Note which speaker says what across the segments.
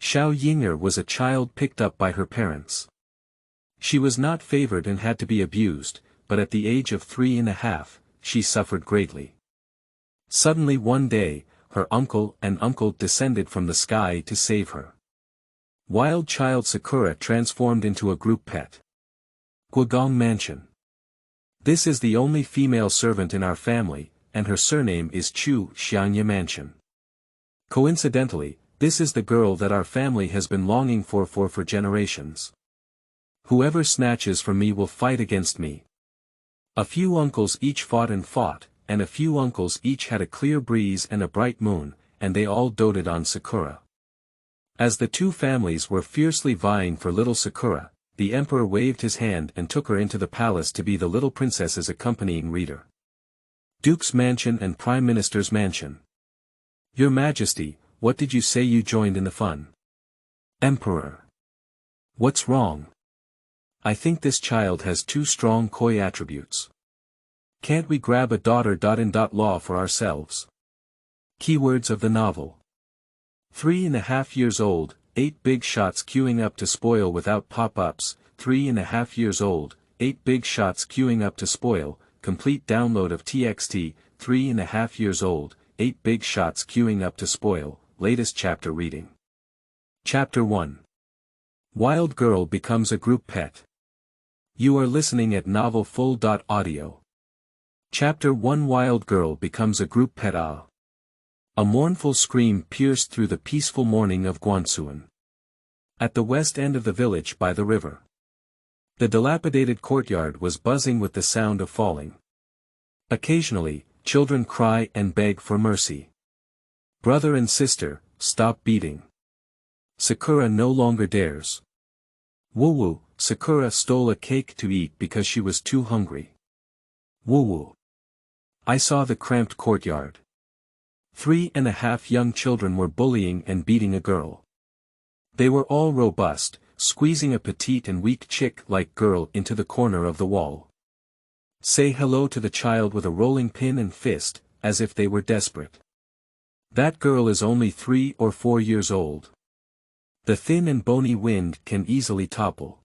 Speaker 1: Xiao Yinger was a child picked up by her parents. She was not favored and had to be abused, but at the age of 3.5, she suffered greatly. Suddenly one day, her uncle and uncle descended from the sky to save her. Wild child Sakura transformed into a group pet. Guogong Mansion. This is the only female servant in our family, and her surname is Xiangye Mansion. Coincidentally, this is the girl that our family has been longing for generations. Whoever snatches from me will fight against me. A few uncles each fought, and a few uncles each had a clear breeze and a bright moon, and they all doted on Sakura. As the two families were fiercely vying for little Sakura, the emperor waved his hand and took her into the palace to be the little princess's accompanying reader. Duke's mansion and Prime Minister's mansion. Your Majesty, what did you say you joined in the fun? Emperor. What's wrong? I think this child has too strong koi attributes. Can't we grab a daughter.in.law for ourselves? Keywords of the novel. 3.5 years old, 8 big shots queuing up to spoil without pop-ups. 3.5 years old, 8 big shots queuing up to spoil, complete download of TXT. 3.5 years old, 8 big shots queuing up to spoil, latest chapter reading. Chapter 1. Wild Girl becomes a group pet. You are listening at novelfull.audio. Chapter 1. Wild Girl becomes a group pet. A mournful scream pierced through the peaceful morning of Guangsuan. At the west end of the village by the river. The dilapidated courtyard was buzzing with the sound of falling. Occasionally, children cry and beg for mercy. Brother and sister, stop beating. Sakura no longer dares. Woo-woo, Sakura stole a cake to eat because she was too hungry. Woo-woo. I saw the cramped courtyard. 3.5 young children were bullying and beating a girl. They were all robust, squeezing a petite and weak chick-like girl into the corner of the wall. Say hello to the child with a rolling pin and fist, as if they were desperate. That girl is only 3 or 4 years old. The thin and bony wind can easily topple.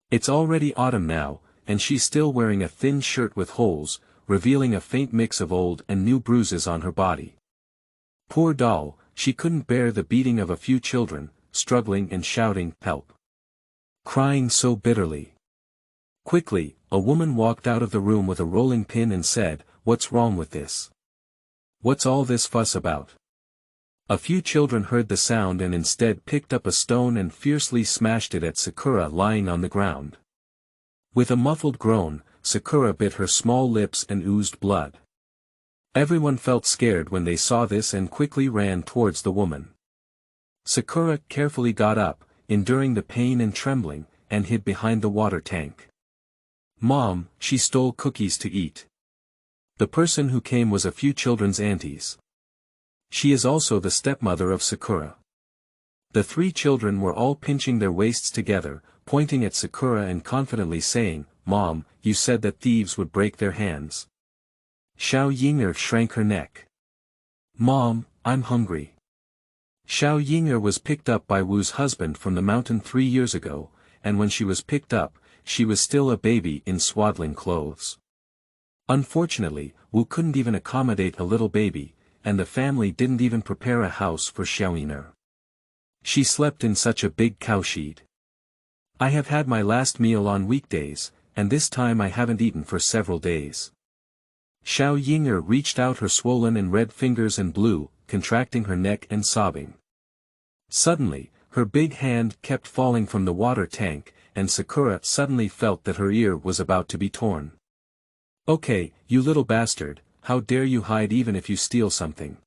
Speaker 1: It's already autumn now, and she's still wearing a thin shirt with holes, revealing a faint mix of old and new bruises on her body. Poor doll, she couldn't bear the beating of a few children, struggling and shouting, help. Crying so bitterly. Quickly, a woman walked out of the room with a rolling pin and said, what's wrong with this? What's all this fuss about? A few children heard the sound and instead picked up a stone and fiercely smashed it at Sakura lying on the ground. With a muffled groan, Sakura bit her small lips and oozed blood. Everyone felt scared when they saw this and quickly ran towards the woman. Sakura carefully got up, enduring the pain and trembling, and hid behind the water tank. Mom, she stole cookies to eat. The person who came was a few children's aunties. She is also the stepmother of Sakura. The 3 children were all pinching their waists together, pointing at Sakura and confidently saying, Mom, you said that thieves would break their hands. Xiao Yinger shrank her neck. Mom, I'm hungry. Xiao Yinger was picked up by Wu's husband from the mountain 3 years ago, and when she was picked up, she was still a baby in swaddling clothes. Unfortunately, Wu couldn't even accommodate a little baby, and the family didn't even prepare a house for Xiao Yinger. She slept in such a big cowshed. I have had my last meal on weekdays, and this time I haven't eaten for several days. Xiao Yinger reached out her swollen and red fingers and blew, contracting her neck and sobbing. Suddenly, her big hand kept falling from the water tank, and Sakura suddenly felt that her ear was about to be torn. Okay, you little bastard, how dare you hide even if you steal something?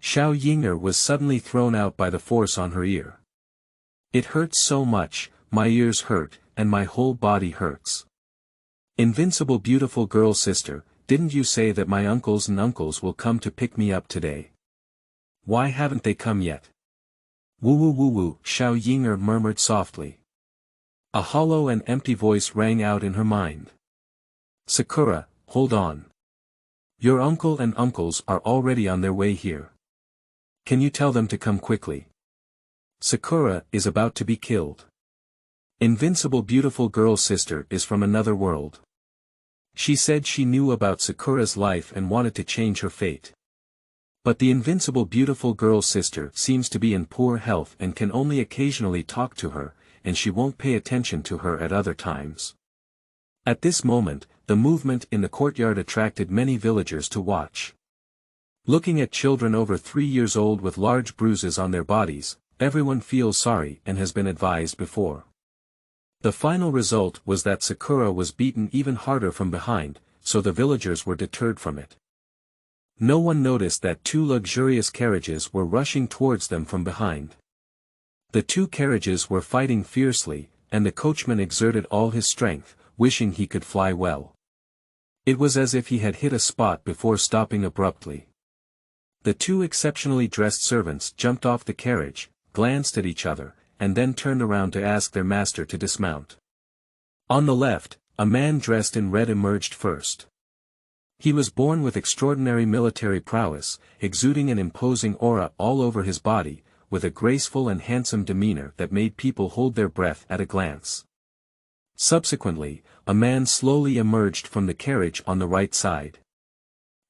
Speaker 1: Xiao Yinger was suddenly thrown out by the force on her ear. It hurts so much, my ears hurt, and my whole body hurts. Invincible beautiful girl sister, didn't you say that my uncles and uncles will come to pick me up today? Why haven't they come yet? Woo-woo-woo-woo, Xiao Yinger murmured softly. A hollow and empty voice rang out in her mind. Sakura, hold on. Your uncle and uncles are already on their way here. Can you tell them to come quickly? Sakura is about to be killed. Invincible beautiful girl's sister is from another world. She said she knew about Sakura's life and wanted to change her fate. But the invincible beautiful girl's sister seems to be in poor health and can only occasionally talk to her, and she won't pay attention to her at other times. At this moment, the movement in the courtyard attracted many villagers to watch. Looking at children over 3 years old with large bruises on their bodies, everyone feels sorry and has been advised before. The final result was that Sakura was beaten even harder from behind, so the villagers were deterred from it. No one noticed that 2 luxurious carriages were rushing towards them from behind. The 2 carriages were fighting fiercely, and the coachman exerted all his strength, wishing he could fly well. It was as if he had hit a spot before stopping abruptly. The 2 exceptionally dressed servants jumped off the carriage, glanced at each other, and then turned around to ask their master to dismount. On the left, a man dressed in red emerged first. He was born with extraordinary military prowess, exuding an imposing aura all over his body, with a graceful and handsome demeanor that made people hold their breath at a glance. Subsequently, a man slowly emerged from the carriage on the right side.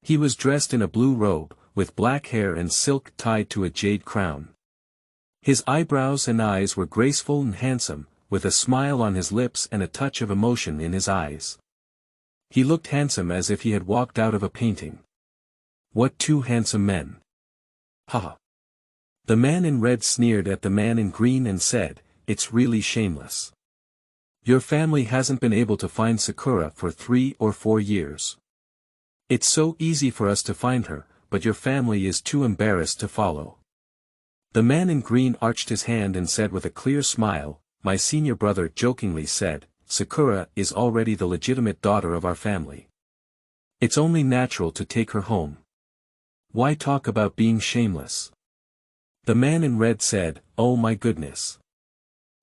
Speaker 1: He was dressed in a blue robe, with black hair and silk tied to a jade crown. His eyebrows and eyes were graceful and handsome, with a smile on his lips and a touch of emotion in his eyes. He looked handsome as if he had walked out of a painting. What 2 handsome men! Ha! The man in red sneered at the man in green and said, "It's really shameless. Your family hasn't been able to find Sakura for 3 or 4 years. It's so easy for us to find her, but your family is too embarrassed to follow." The man in green arched his hand and said with a clear smile, "My senior brother jokingly said, Sakura is already the legitimate daughter of our family. It's only natural to take her home. Why talk about being shameless?" The man in red said, "Oh my goodness.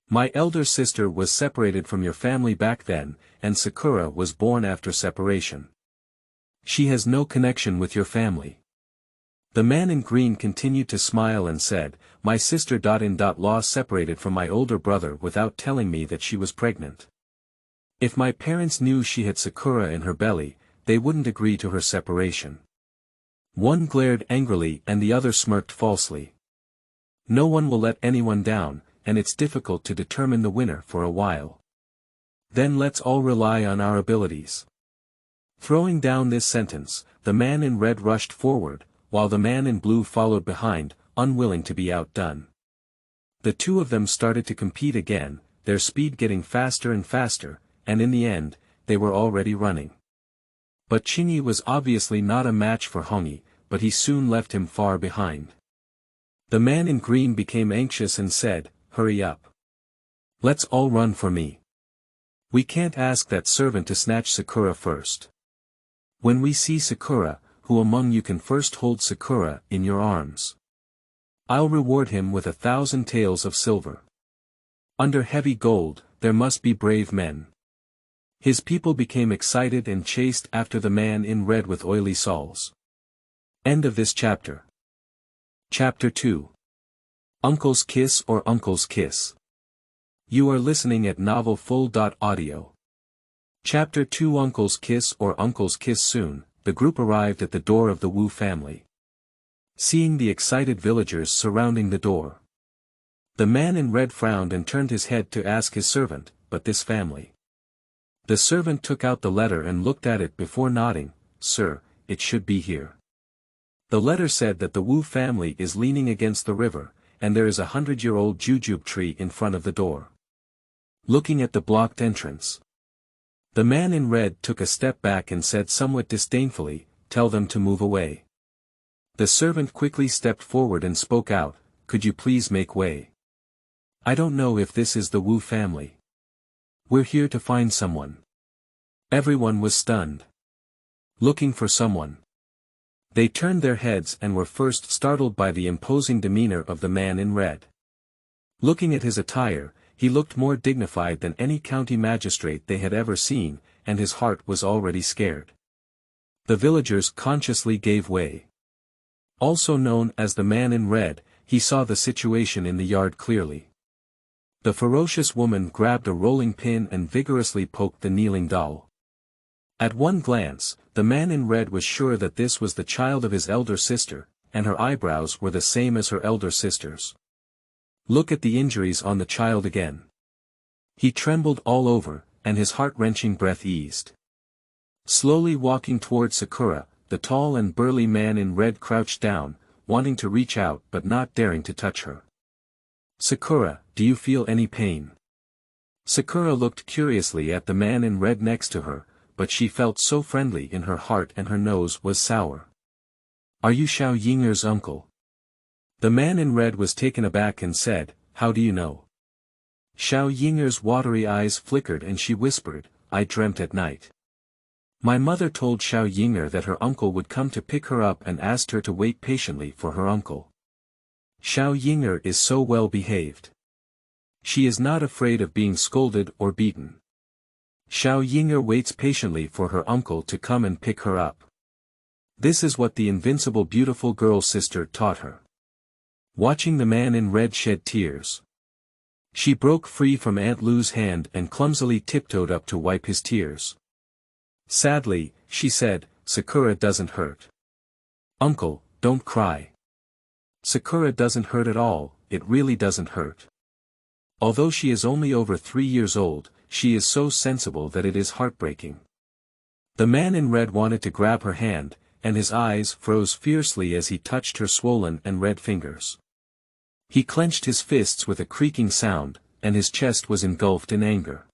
Speaker 1: My elder sister was separated from your family back then, and Sakura was born after separation. She has no connection with your family." The man in green continued to smile and said, "My sister law separated from my older brother without telling me that she was pregnant. If my parents knew she had Sakura in her belly, they wouldn't agree to her separation." One glared angrily and the other smirked falsely. No one will let anyone down, and it's difficult to determine the winner for a while. Then let's all rely on our abilities. Throwing down this sentence, the man in red rushed forward, while the man in blue followed behind, unwilling to be outdone. The 2 of them started to compete again, their speed getting faster and faster, and in the end, they were already running. But Xiangye was obviously not a match for Hongyi, but he soon left him far behind. The man in green became anxious and said, "Hurry up. Let's all run for me. We can't ask that servant to snatch Sakura first. When we see Sakura, who among you can first hold Sakura in your arms? I'll reward him with 1,000 taels of silver. Under heavy gold, there must be brave men." His people became excited and chased after the man in red with oily soles. End of this chapter. Chapter 2. Uncle's Kiss or Uncle's Kiss. You are listening at novelfull.audio. Chapter 2 Uncle's Kiss or Uncle's Kiss. Soon, the group arrived at the door of the Wu family. Seeing the excited villagers surrounding the door, the man in red frowned and turned his head to ask his servant, "But this family?" The servant took out the letter and looked at it before nodding, "Sir, it should be here." The letter said that the Wu family is leaning against the river, and there is a 100-year-old jujube tree in front of the door. Looking at the blocked entrance, the man in red took a step back and said somewhat disdainfully, "Tell them to move away." The servant quickly stepped forward and spoke out, "Could you please make way? I don't know if this is the Wu family. We're here to find someone." Everyone was stunned. Looking for someone. They turned their heads and were first startled by the imposing demeanor of the man in red. Looking at his attire, he looked more dignified than any county magistrate they had ever seen, and his heart was already scared. The villagers consciously gave way. Also known as the man in red, he saw the situation in the yard clearly. The ferocious woman grabbed a rolling pin and vigorously poked the kneeling doll. At one glance, the man in red was sure that this was the child of his elder sister, and her eyebrows were the same as her elder sister's. Look at the injuries on the child again. He trembled all over, and his heart-wrenching breath eased. Slowly walking toward Sakura, the tall and burly man in red crouched down, wanting to reach out but not daring to touch her. Sakura, do you feel any pain? Sakura looked curiously at the man in red next to her, but she felt so friendly in her heart and her nose was sour. Are you Xiao Yinger's uncle? The man in red was taken aback and said, how do you know? Xiao Yinger's watery eyes flickered and she whispered, I dreamt at night. My mother told Xiao Yinger that her uncle would come to pick her up and asked her to wait patiently for her uncle. Xiao Yinger is so well behaved. She is not afraid of being scolded or beaten. Xiao Yinger waits patiently for her uncle to come and pick her up. This is what the invincible beautiful girl sister taught her. Watching the man in red shed tears. She broke free from Aunt Lu's hand and clumsily tiptoed up to wipe his tears. Sadly, she said, Sakura doesn't hurt. Uncle, don't cry. Sakura doesn't hurt at all, it really doesn't hurt. Although she is only over 3 years old, she is so sensible that it is heartbreaking. The man in red wanted to grab her hand, and his eyes froze fiercely as he touched her swollen and red fingers. He clenched his fists with a creaking sound, and his chest was engulfed in anger.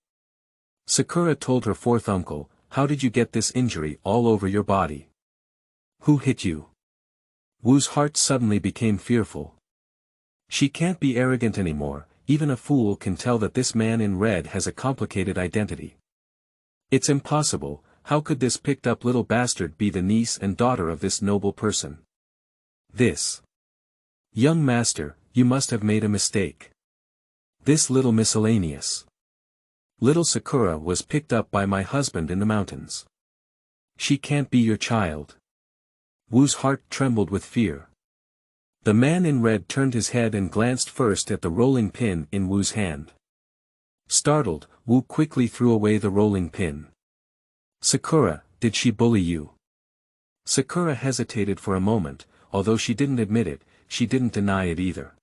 Speaker 1: Sakura told her fourth uncle, how did you get this injury all over your body? Who hit you? Wu's heart suddenly became fearful. She can't be arrogant anymore, even a fool can tell that this man in red has a complicated identity. It's impossible, how could this picked-up little bastard be the niece and daughter of this noble person? This. Young master, you must have made a mistake. This little miscellaneous. Little Sakura was picked up by my husband in the mountains. She can't be your child. Wu's heart trembled with fear. The man in red turned his head and glanced first at the rolling pin in Wu's hand. Startled, Wu quickly threw away the rolling pin. Sakura, did she bully you? Sakura hesitated for a moment, although she didn't admit it, she didn't deny it either.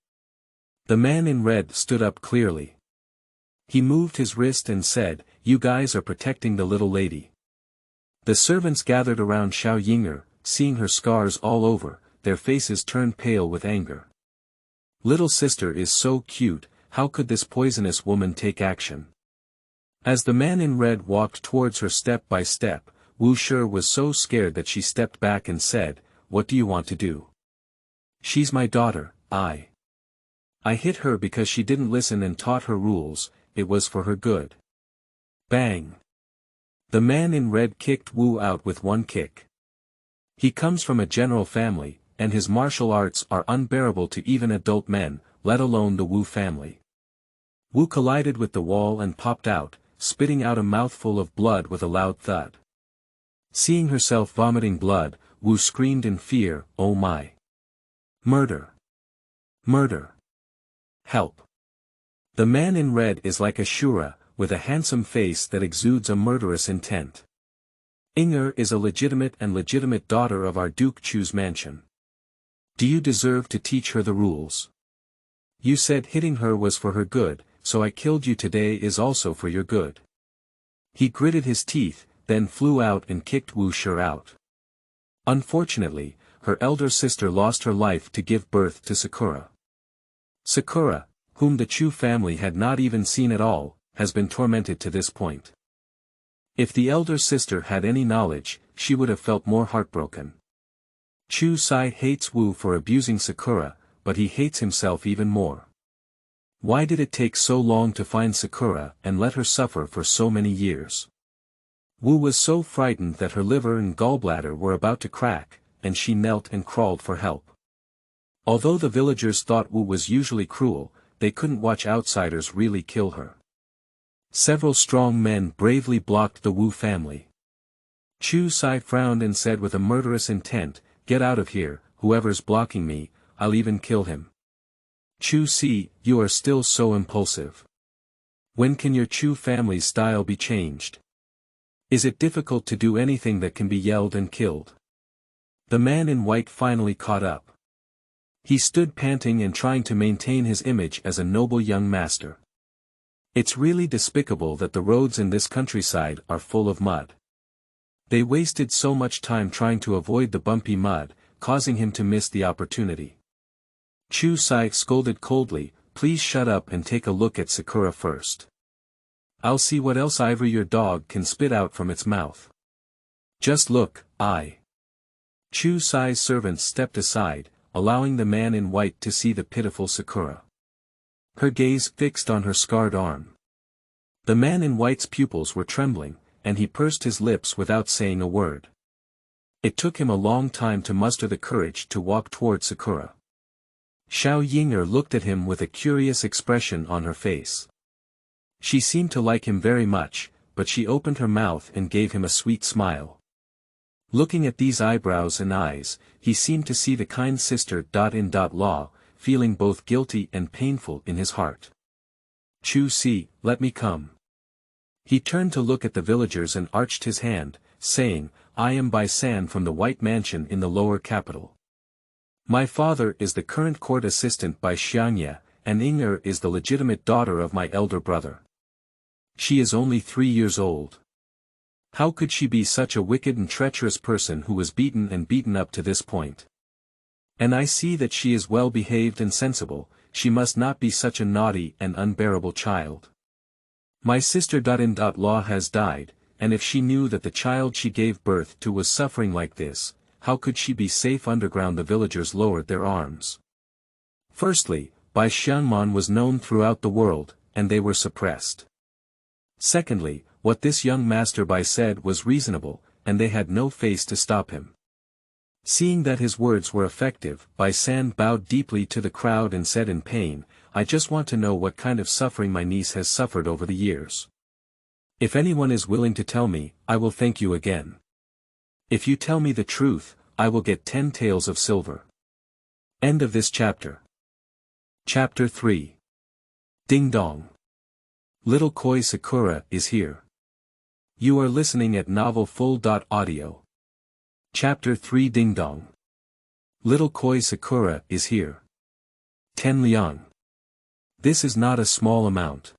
Speaker 1: The man in red stood up clearly. He moved his wrist and said, you guys are protecting the little lady. The servants gathered around Xiao Yinger, seeing her scars all over, their faces turned pale with anger. Little sister is so cute, how could this poisonous woman take action? As the man in red walked towards her step by step, Wu Shi was so scared that she stepped back and said, what do you want to do? She's my daughter, I hit her because she didn't listen and taught her rules, it was for her good. Bang! The man in red kicked Wu out with one kick. He comes from a general family, and his martial arts are unbearable to even adult men, let alone the Wu family. Wu collided with the wall and popped out, spitting out a mouthful of blood with a loud thud. Seeing herself vomiting blood, Wu screamed in fear, oh my! Murder! Murder! Help! The man in red is like a Shura, with a handsome face that exudes a murderous intent. Inger is a legitimate daughter of our Duke Chu's mansion. Do you deserve to teach her the rules? You said hitting her was for her good, so I killed you today is also for your good. He gritted his teeth, then flew out and kicked Wu Shi out. Unfortunately, her elder sister lost her life to give birth to Sakura. Sakura, whom the Chu family had not even seen at all, has been tormented to this point. If the elder sister had any knowledge, she would have felt more heartbroken. Chu Sai hates Wu for abusing Sakura, but he hates himself even more. Why did it take so long to find Sakura and let her suffer for so many years? Wu was so frightened that her liver and gallbladder were about to crack, and she knelt and crawled for help. Although the villagers thought Wu was usually cruel, they couldn't watch outsiders really kill her. Several strong men bravely blocked the Wu family. Chu Sai frowned and said with a murderous intent, get out of here, whoever's blocking me, I'll even kill him. Chu Si, you are still so impulsive. When can your Chu family's style be changed? Is it difficult to do anything that can be yelled and killed? The man in white finally caught up. He stood panting and trying to maintain his image as a noble young master. It's really despicable that the roads in this countryside are full of mud. They wasted so much time trying to avoid the bumpy mud, causing him to miss the opportunity. Chu Si scolded coldly, please shut up and take a look at Sakura first. I'll see what else ivory your dog can spit out from its mouth. Just look, Chu Si's servants stepped aside, allowing the man in white to see the pitiful Sakura. Her gaze fixed on her scarred arm. The man in white's pupils were trembling, and he pursed his lips without saying a word. It took him a long time to muster the courage to walk toward Sakura. Xiao Yinger looked at him with a curious expression on her face. She seemed to like him very much, but she opened her mouth and gave him a sweet smile. Looking at these eyebrows and eyes, he seemed to see the kind sister.in.law, feeling both guilty and painful in his heart. Chu Si, let me come. He turned to look at the villagers and arched his hand, saying, I am Bai San from the White Mansion in the lower capital. My father is the current court assistant by Xiangye, and Yinger is the legitimate daughter of my elder brother. She is only 3 years old. How could she be such a wicked and treacherous person who was beaten up to this point? And I see that she is well behaved and sensible, she must not be such a naughty and unbearable child. My sister.in.law has died, and if she knew that the child she gave birth to was suffering like this, how could she be safe underground? The villagers lowered their arms. Firstly, Bai Xiangman was known throughout the world, and they were suppressed. Secondly, what this young master Bai said was reasonable, and they had no face to stop him. Seeing that his words were effective, Bai San bowed deeply to the crowd and said in pain, I just want to know what kind of suffering my niece has suffered over the years. If anyone is willing to tell me, I will thank you again. If you tell me the truth, I will get 10 taels of silver. End of this chapter. Chapter 3. Dingdong. Little Koi Sakura is here. You are listening at novelfull.audio. Chapter 3 Dingdong. Little Koi Sakura is here. 10 liang. This is not a small amount.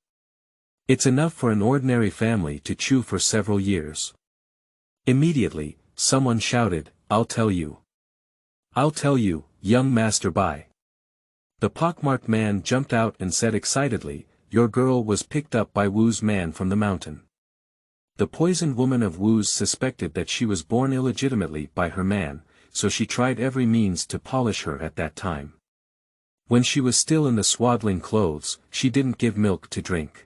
Speaker 1: It's enough for an ordinary family to chew for several years. Immediately, someone shouted, I'll tell you. I'll tell you, young Master Bai. The pockmarked man jumped out and said excitedly, your girl was picked up by Wu's man from the mountain. The poisoned woman of Wu's suspected that she was born illegitimately by her man, so she tried every means to polish her at that time. When she was still in the swaddling clothes, she didn't give milk to drink.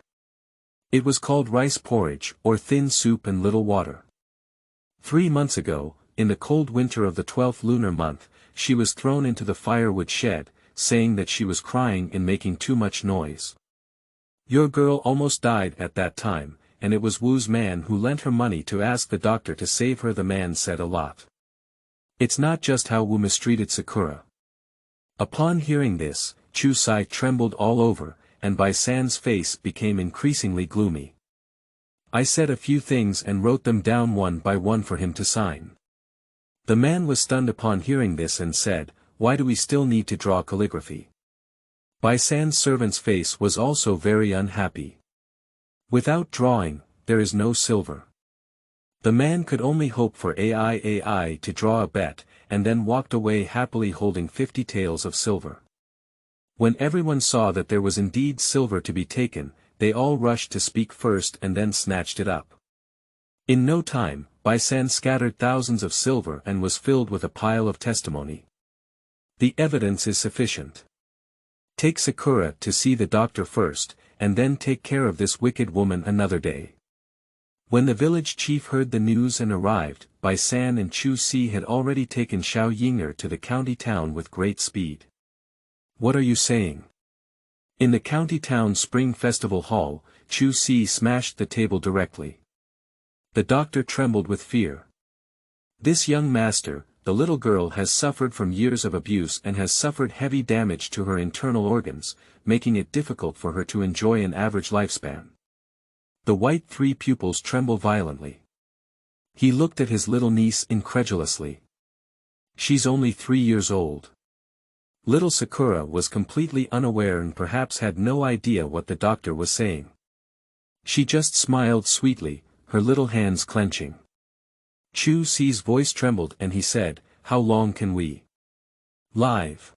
Speaker 1: It was called rice porridge, or thin soup and little water. 3 months ago, in the cold winter of the 12th lunar month, she was thrown into the firewood shed, saying that she was crying and making too much noise. Your girl almost died at that time, and it was Wu's man who lent her money to ask the doctor to save her. The man said a lot. It's not just how Wu mistreated Sakura. Upon hearing this, Chu Si trembled all over, and Bai San's face became increasingly gloomy. I said a few things and wrote them down one by one for him to sign. The man was stunned upon hearing this and said, why do we still need to draw calligraphy? Bai San's servant's face was also very unhappy. Without drawing, there is no silver. The man could only hope for AI to draw a bet, and then walked away happily holding 50 taels of silver. When everyone saw that there was indeed silver to be taken, they all rushed to speak first and then snatched it up. In no time, Bai San scattered thousands of silver and was filled with a pile of testimony. The evidence is sufficient. Take Sakura to see the doctor first, and then take care of this wicked woman another day. When the village chief heard the news and arrived, Bai San and Chu Si had already taken Xiao Yinger to the county town with great speed. What are you saying? In the county town spring festival hall, Chu Si smashed the table directly. The doctor trembled with fear. This young master, the little girl has suffered from years of abuse and has suffered heavy damage to her internal organs, making it difficult for her to enjoy an average lifespan. The white three pupils tremble violently. He looked at his little niece incredulously. She's only 3 years old. Little Sakura was completely unaware and perhaps had no idea what the doctor was saying. She just smiled sweetly, her little hands clenching. Chu Si's voice trembled and he said, "How long can we live?"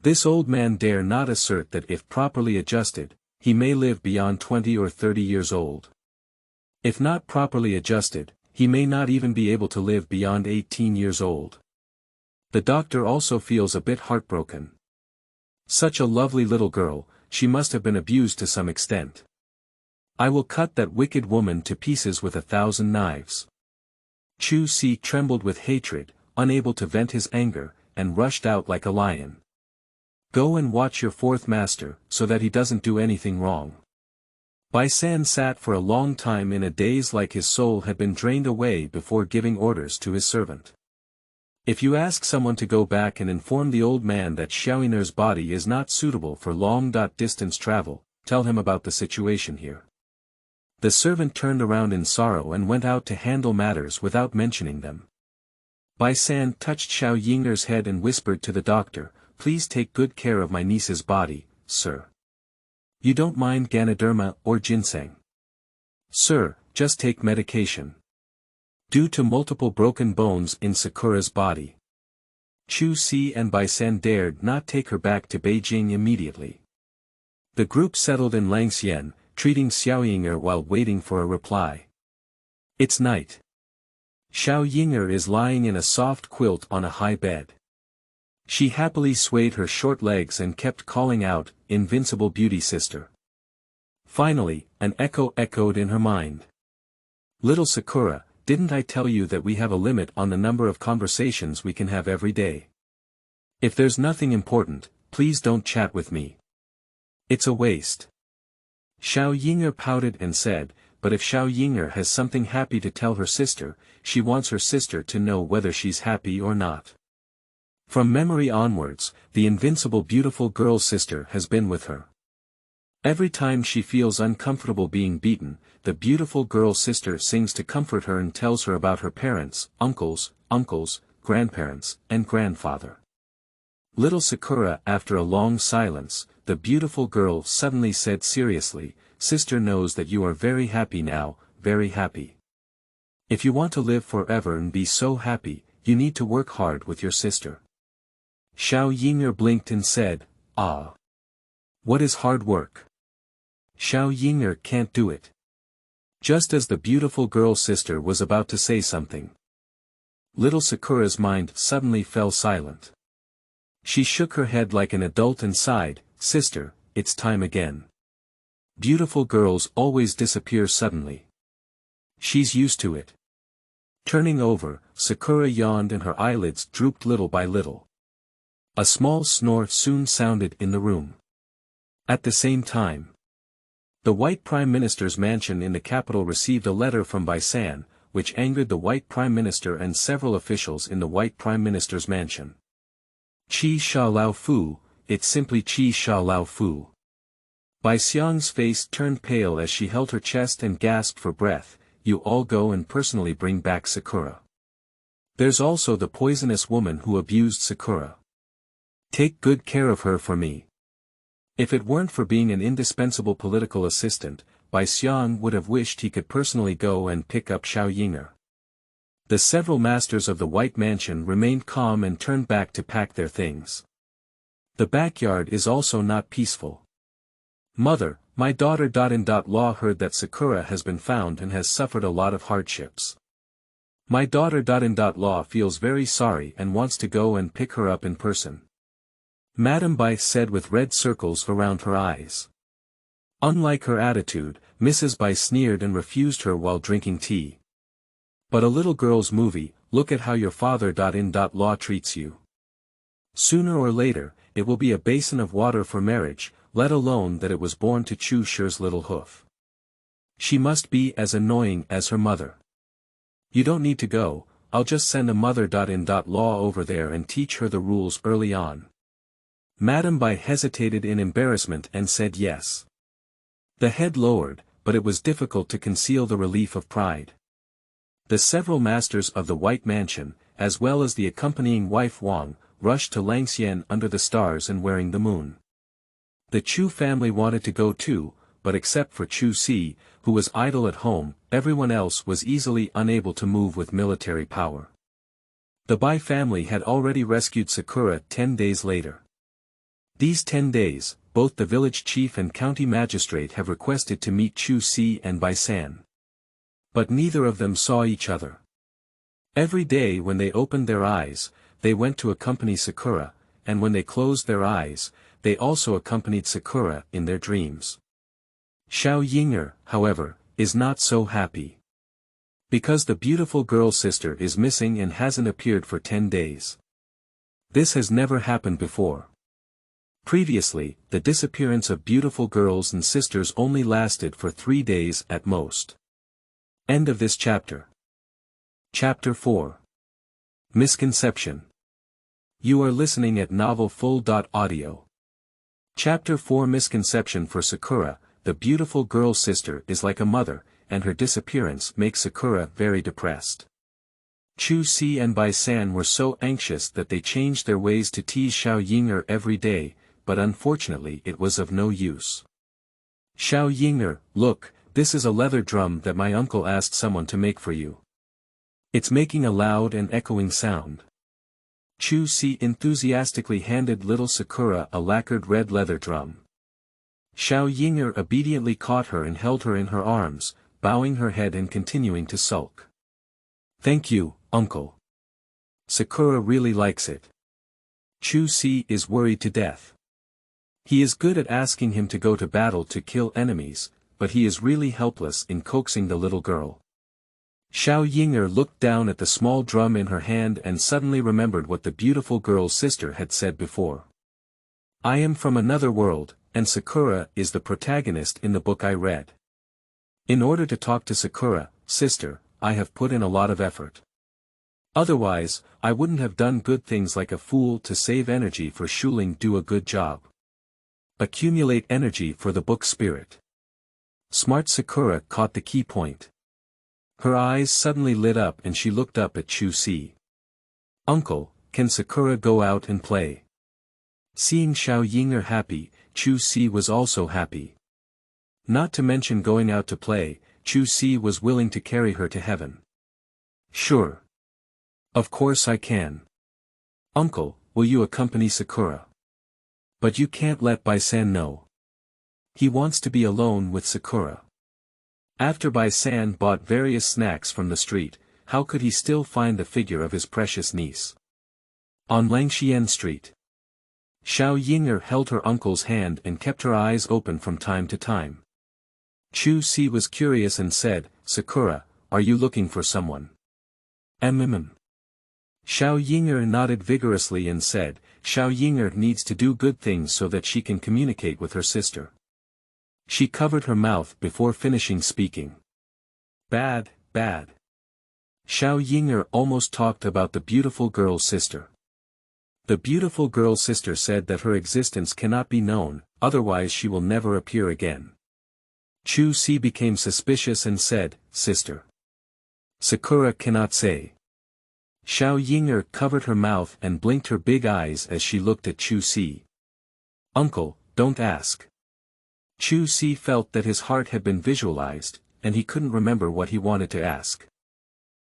Speaker 1: This old man dare not assert that if properly adjusted, he may live beyond 20 or 30 years old. If not properly adjusted, he may not even be able to live beyond 18 years old. The doctor also feels a bit heartbroken. Such a lovely little girl, she must have been abused to some extent. I will cut that wicked woman to pieces with 1,000 knives. Chu Si trembled with hatred, unable to vent his anger, and rushed out like a lion. Go and watch your fourth master, so that he doesn't do anything wrong. Bai San sat for a long time in a daze like his soul had been drained away before giving orders to his servant. If you ask someone to go back and inform the old man that Xiao Yinger's body is not suitable for long-distance travel, tell him about the situation here. The servant turned around in sorrow and went out to handle matters without mentioning them. Bai San touched Xiao Yinger's head and whispered to the doctor, "Please take good care of my niece's body, sir. You don't mind Ganoderma or ginseng?" "Sir, just take medication. Due to multiple broken bones in Sakura's body." Chu Si and Bai San dared not take her back to Beijing immediately. The group settled in Langxian, treating Xiao Yinger while waiting for a reply. It's night. Xiao Yinger is lying in a soft quilt on a high bed. She happily swayed her short legs and kept calling out, "Invincible beauty sister." Finally, an echo echoed in her mind. "Little Sakura, didn't I tell you that we have a limit on the number of conversations we can have every day? If there's nothing important, please don't chat with me. It's a waste." Xiao Yinger pouted and said, but if Xiao Yinger has something happy to tell her sister, she wants her sister to know whether she's happy or not. From memory onwards, the invincible beautiful girl sister has been with her. Every time she feels uncomfortable being beaten, the beautiful girl sister sings to comfort her and tells her about her parents, uncles, grandparents, and grandfather. Little Sakura, after a long silence, the beautiful girl suddenly said seriously, "Sister knows that you are very happy now, very happy. If you want to live forever and be so happy, you need to work hard with your sister." Xiao Yinger blinked and said, "Ah. What is hard work? Xiao Yinger can't do it." Just as the beautiful girl sister was about to say something, little Sakura's mind suddenly fell silent. She shook her head like an adult and sighed, "Sister, it's time again. Beautiful girls always disappear suddenly. She's used to it." Turning over, Sakura yawned and her eyelids drooped little by little. A small snore soon sounded in the room. At the same time, the White Prime Minister's mansion in the capital received a letter from Bai San, which angered the White Prime Minister and several officials in the White Prime Minister's mansion. Qi Sha Lao Fu, it's simply Qi Sha Lao Fu. Bai Xiang's face turned pale as she held her chest and gasped for breath, "You all go and personally bring back Sakura. There's also the poisonous woman who abused Sakura. Take good care of her for me." If it weren't for being an indispensable political assistant, Bai Xiang would have wished he could personally go and pick up Xiao Yinger. The several masters of the White Mansion remained calm and turned back to pack their things. The backyard is also not peaceful. "Mother, my daughter-in-law heard that Sakura has been found and has suffered a lot of hardships. My daughter-in-law feels very sorry and wants to go and pick her up in person," Madame Bai said with red circles around her eyes. Unlike her attitude, Mrs. Bai sneered and refused her while drinking tea. "But a little girl's movie, look at how your father-in-law treats you. Sooner or later, it will be a basin of water for marriage, let alone that it was born to Chu Shi's little hoof. She must be as annoying as her mother. You don't need to go, I'll just send a mother-in-law over there and teach her the rules early on. Madame Bai hesitated in embarrassment and said yes. The head lowered, but it was difficult to conceal the relief of pride. The several masters of the White Mansion, as well as the accompanying wife Wang, rushed to Langxian under the stars and wearing the moon. The Chu family wanted to go too, but except for Chu Si, who was idle at home, everyone else was easily unable to move with military power. The Bai family had already rescued Sakura 10 days later. These 10 days, both the village chief and county magistrate have requested to meet Chu Si and Bai San. But neither of them saw each other. Every day when they opened their eyes, they went to accompany Sakura, and when they closed their eyes, they also accompanied Sakura in their dreams. Xiao Yinger, however, is not so happy. Because the beautiful girl sister is missing and hasn't appeared for 10 days. This has never happened before. Previously, the disappearance of beautiful girls and sisters only lasted for 3 days at most. End of this chapter. Chapter 4. Misconception. You are listening at novelfull.audio. Chapter 4 Misconception. For Sakura, the beautiful girl sister is like a mother, and her disappearance makes Sakura very depressed. Chu Si and Bai San were so anxious that they changed their ways to tease Xiao Yinger every day, but unfortunately it was of no use. Xiao Yinger, look, this is a leather drum that my uncle asked someone to make for you. It's making a loud and echoing sound. Chu Si enthusiastically handed little Sakura a lacquered red leather drum. Xiao Yinger obediently caught her and held her in her arms, bowing her head and continuing to sulk. Thank you, uncle. Sakura really likes it. Chu Si is worried to death. He is good at asking him to go to battle to kill enemies, but he is really helpless in coaxing the little girl. Xiao Yinger looked down at the small drum in her hand and suddenly remembered what the beautiful girl's sister had said before. I am from another world, and Sakura is the protagonist in the book I read. In order to talk to Sakura, sister, I have put in a lot of effort. Otherwise, I wouldn't have done good things like a fool to save energy for Shuling. Do a good job. Accumulate energy for the book spirit. Smart Sakura caught the key point. Her eyes suddenly lit up and she looked up at Chu Si. Uncle, can Sakura go out and play? Seeing Xiao Yinger happy, Chu Si was also happy. Not to mention going out to play, Chu Si was willing to carry her to heaven. Sure. Of course I can. Uncle, will you accompany Sakura? But you can't let Bai San know. He wants to be alone with Sakura. After Bai San bought various snacks from the street, how could he still find the figure of his precious niece? On Langxian Street. Xiao Yinger held her uncle's hand and kept her eyes open from time to time. Chu Si was curious and said, Sakura, are you looking for someone? Xiao Yinger nodded vigorously and said, Xiao Yinger needs to do good things so that she can communicate with her sister. She covered her mouth before finishing speaking. Bad, bad. Xiao Yinger almost talked about the beautiful girl's sister. The beautiful girl's sister said that her existence cannot be known, otherwise she will never appear again. Chu Si became suspicious and said, Sister. Sakura cannot say. Xiao Yinger covered her mouth and blinked her big eyes as she looked at Chu Si. Uncle, don't ask. Chu Si felt that his heart had been visualized, and he couldn't remember what he wanted to ask.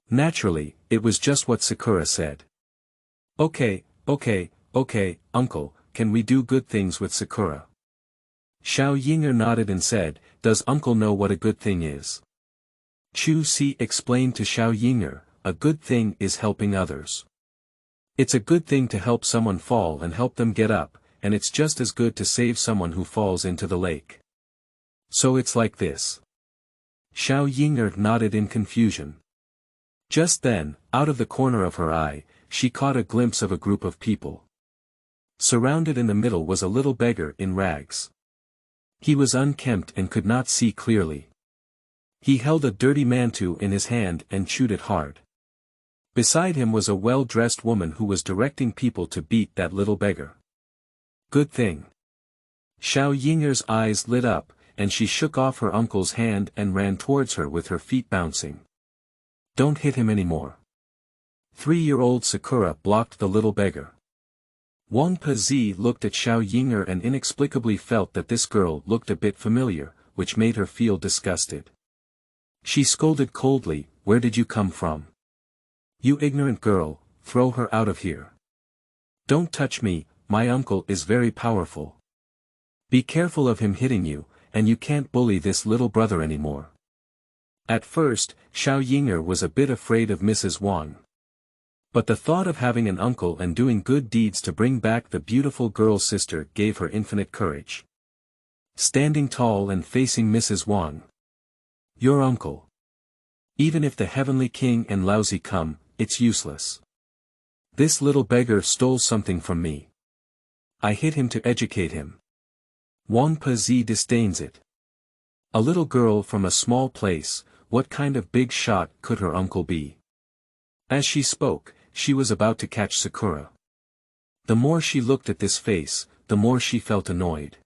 Speaker 1: Naturally, it was just what Sakura said. Okay, uncle, can we do good things with Sakura? Xiao Yinger nodded and said, does uncle know what a good thing is? Chu Si explained to Xiao Yinger, a good thing is helping others. It's a good thing to help someone fall and help them get up, and it's just as good to save someone who falls into the lake. So it's like this. Xiao Yinger nodded in confusion. Just then, out of the corner of her eye, she caught a glimpse of a group of people. Surrounded in the middle was a little beggar in rags. He was unkempt and could not see clearly. He held a dirty mantou in his hand and chewed it hard. Beside him was a well-dressed woman who was directing people to beat that little beggar. Good thing. Xiao Yinger's eyes lit up, and she shook off her uncle's hand and ran towards her with her feet bouncing. Don't hit him anymore. 3-year-old Sakura blocked the little beggar. Wang Pezi looked at Xiao Yinger and inexplicably felt that this girl looked a bit familiar, which made her feel disgusted. She scolded coldly, "Where did you come from? You ignorant girl, throw her out of here. Don't touch me, my uncle is very powerful. Be careful of him hitting you, and you can't bully this little brother anymore." At first, Xiao Yinger was a bit afraid of Mrs. Wang. But the thought of having an uncle and doing good deeds to bring back the beautiful girl sister gave her infinite courage. Standing tall and facing Mrs. Wang. "Your uncle. Even if the heavenly king and Laozi come, it's useless. This little beggar stole something from me. I hit him to educate him. Wang Pezi disdains it. A little girl from a small place, what kind of big shot could her uncle be?" As she spoke, she was about to catch Sakura. The more she looked at this face, the more she felt annoyed.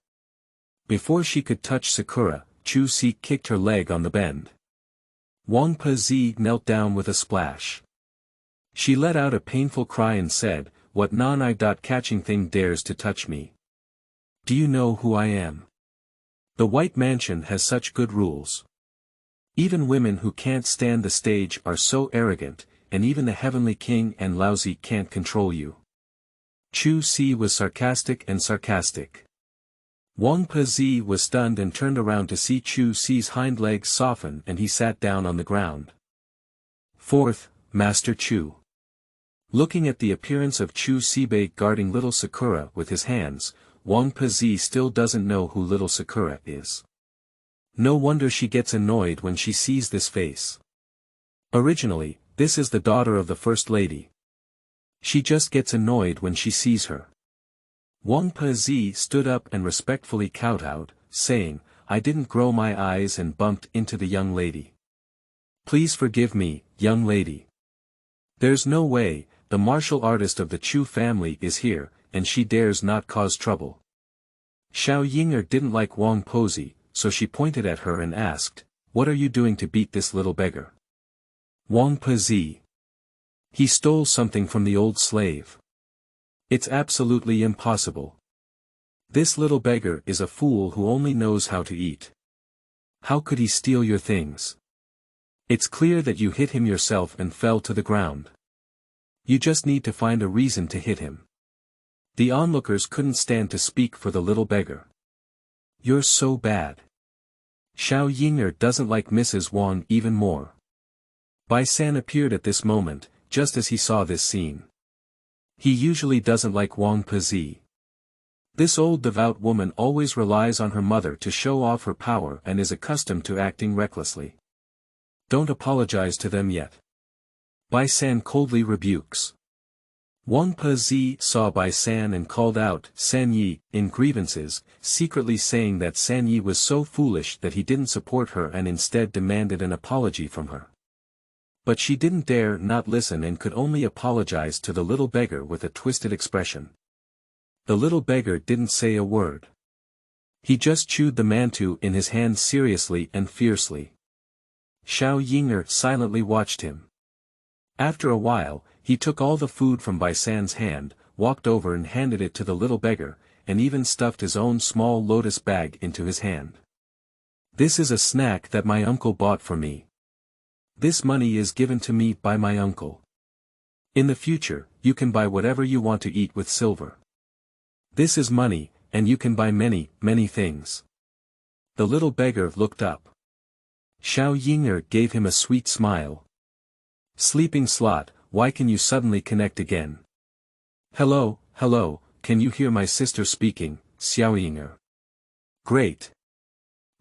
Speaker 1: Before she could touch Sakura, Chu Si kicked her leg on the bend. Wang Pezi knelt down with a splash. She let out a painful cry and said, "What non-I-catching thing dares to touch me? Do you know who I am? The White Mansion has such good rules. Even women who can't stand the stage are so arrogant, and even the heavenly king and Laozi can't control you." Chu Si was sarcastic and sarcastic. Wang Pezi was stunned and turned around to see Chu Si's hind legs soften, and he sat down on the ground. Fourth, Master Chu. Looking at the appearance of Chu Sibei guarding little Sakura with his hands, Wang Pezi still doesn't know who little Sakura is. No wonder she gets annoyed when she sees this face. Originally, this is the daughter of the First Lady. She just gets annoyed when she sees her. Wang Pezi stood up and respectfully kowtowed, saying, "I didn't grow my eyes and bumped into the young lady. Please forgive me, young lady. There's no way, the martial artist of the Chu family is here, and she dares not cause trouble." Xiao Yinger didn't like Wang Pezi, so she pointed at her and asked, "What are you doing to beat this little beggar?" Wang Pezi. "He stole something from the old slave. It's absolutely impossible. This little beggar is a fool who only knows how to eat. How could he steal your things? It's clear that you hit him yourself and fell to the ground. You just need to find a reason to hit him." The onlookers couldn't stand to speak for the little beggar. "You're so bad." Xiao Yinger doesn't like Mrs. Wang even more. Bai San appeared at this moment, just as he saw this scene. He usually doesn't like Wang Pezi. This old devout woman always relies on her mother to show off her power and is accustomed to acting recklessly. Don't apologize to them yet. Bai San coldly rebukes. Wang Pezi saw Bai San and called out San Yi in grievances, secretly saying that San Yi was so foolish that he didn't support her and instead demanded an apology from her. But she didn't dare not listen and could only apologize to the little beggar with a twisted expression. The little beggar didn't say a word. He just chewed the mantu in his hand seriously and fiercely. Xiao Yinger silently watched him. After a while, he took all the food from Bai San's hand, walked over and handed it to the little beggar, and even stuffed his own small lotus bag into his hand. "This is a snack that my uncle bought for me. This money is given to me by my uncle. In the future, you can buy whatever you want to eat with silver. This is money, and you can buy many, many things." The little beggar looked up. Xiao Yinger gave him a sweet smile. "Sleeping slot, why can you suddenly connect again? Hello, hello, can you hear my sister speaking, Xiao Yinger?" "Great."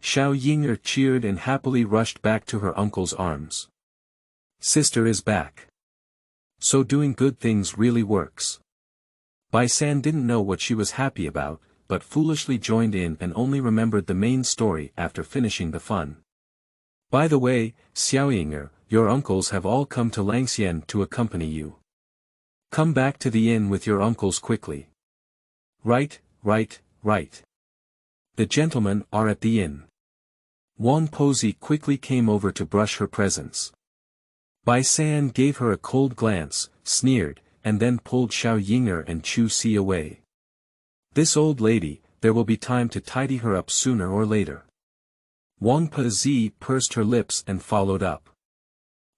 Speaker 1: Xiao Yinger cheered and happily rushed back to her uncle's arms. Sister is back. So doing good things really works. Bai San didn't know what she was happy about, but foolishly joined in and only remembered the main story after finishing the fun. "By the way, Xiao Yinger, your uncles have all come to Langxian to accompany you. Come back to the inn with your uncles quickly. Right, right, right. The gentlemen are at the inn. Wang Pozi quickly came over to brush her presence. Bai San gave her a cold glance, sneered, and then pulled Xiao Yinger and Chu Si away. This old lady, there will be time to tidy her up sooner or later. Wang Pozi pursed her lips and followed up.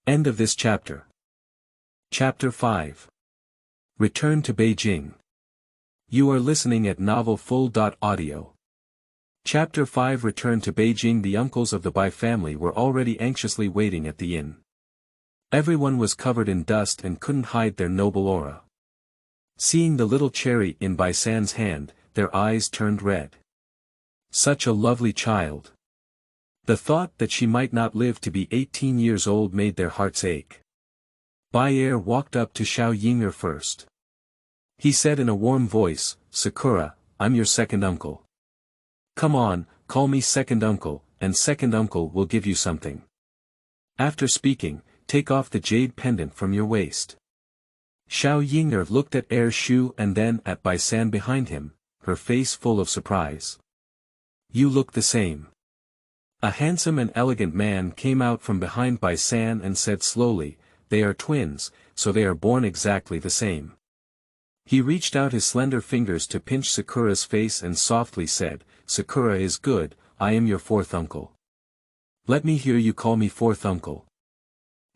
Speaker 1: End of this chapter. Chapter 5. Return to Beijing. You are listening at novelfull.audio. Chapter 5. Return to Beijing. The uncles of the Bai family were already anxiously waiting at the inn. Everyone was covered in dust and couldn't hide their noble aura. Seeing the little cherry in Bai San's hand, their eyes turned red. Such a lovely child. The thought that she might not live to be 18 years old made their hearts ache. Bai Er walked up to Xiao Yinger first. He said in a warm voice, "Sakura, I'm your second uncle. Come on, call me second uncle, and second uncle will give you something." After speaking, take off the jade pendant from your waist. Xiao Yinger looked at Er Shu and then at Bai San behind him, her face full of surprise. You look the same. A handsome and elegant man came out from behind Bai San and said slowly, "They are twins, so they are born exactly the same." He reached out his slender fingers to pinch Sakura's face and softly said, "Sakura is good, I am your fourth uncle. Let me hear you call me fourth uncle."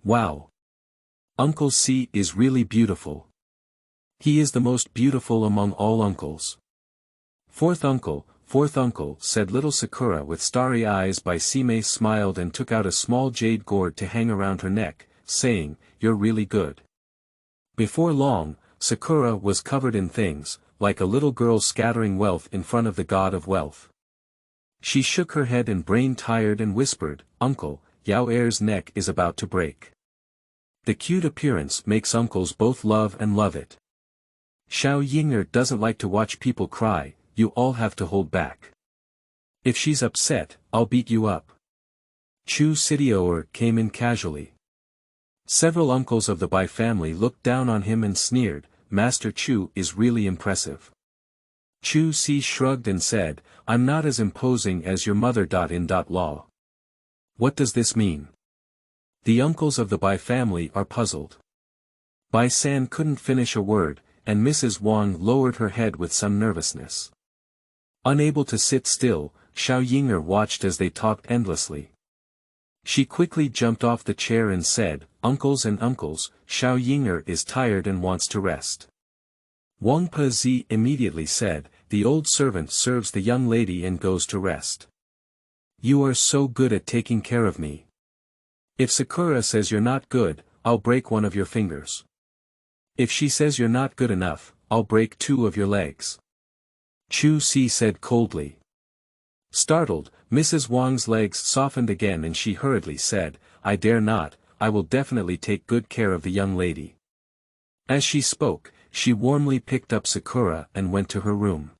Speaker 1: Wow! Uncle C is really beautiful. He is the most beautiful among all uncles. Fourth uncle, said little Sakura with starry eyes. Bai Sime smiled and took out a small jade gourd to hang around her neck, saying, "You're really good." Before long, Sakura was covered in things, like a little girl scattering wealth in front of the god of wealth. She shook her head and brain-tired and whispered, "Uncle, Yao Er's neck is about to break." The cute appearance makes uncles both love and love it. Xiao Yinger doesn't like to watch people cry, you all have to hold back. If she's upset, I'll beat you up. Chu Sidioer came in casually. Several uncles of the Bai family looked down on him and sneered, "Master Chu is really impressive." Chu Si shrugged and said, "I'm not as imposing as your mother. Law. What does this mean?" The uncles of the Bai family are puzzled. Bai San couldn't finish a word, and Mrs. Wang lowered her head with some nervousness. Unable to sit still, Xiao Yinger watched as they talked endlessly. She quickly jumped off the chair and said, "Uncles and uncles, Xiao Yinger is tired and wants to rest." Wang Pezi immediately said, "The old servant serves the young lady and goes to rest. You are so good at taking care of me. If Sakura says you're not good, I'll break one of your fingers. If she says you're not good enough, I'll break two of your legs." Chu Si said coldly. Startled, Mrs. Wang's legs softened again and she hurriedly said, "I dare not, I will definitely take good care of the young lady." As she spoke, she warmly picked up Sakura and went to her room.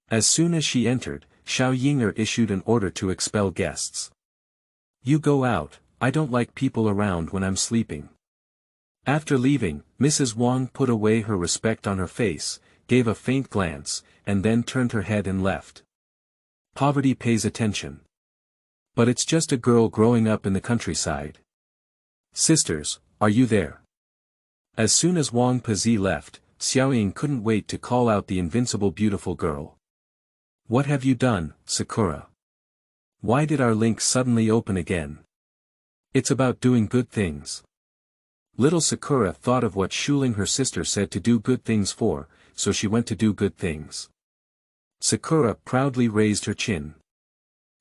Speaker 1: As soon as she entered, Xiao Yinger issued an order to expel guests. "You go out, I don't like people around when I'm sleeping." After leaving, Mrs. Wang put away her respect on her face, gave a faint glance, and then turned her head and left. Poverty pays attention. But it's just a girl growing up in the countryside. "Sisters, are you there?" As soon as Wang Pezi left, Xiaoying couldn't wait to call out the invincible beautiful girl. "What have you done, Sakura? Why did our link suddenly open again?" "It's about doing good things." Little Sakura thought of what Shuling her sister said to do good things for, so she went to do good things. Sakura proudly raised her chin.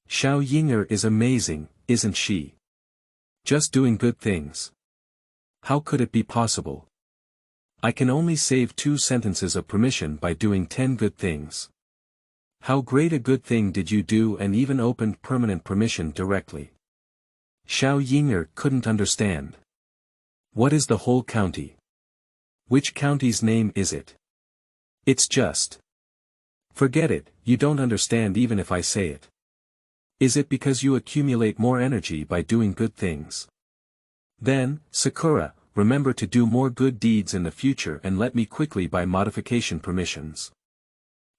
Speaker 1: "Xiao Yinger is amazing, isn't she? Just doing good things. How could it be possible? I can only save 2 sentences of permission by doing 10 good things. How great a good thing did you do and even opened permanent permission directly." Xiao Yinger couldn't understand. What is the whole county? Which county's name is it? It's just. Forget it, you don't understand even if I say it. Is it because you accumulate more energy by doing good things? Then, Sakura, remember to do more good deeds in the future and let me quickly buy modification permissions.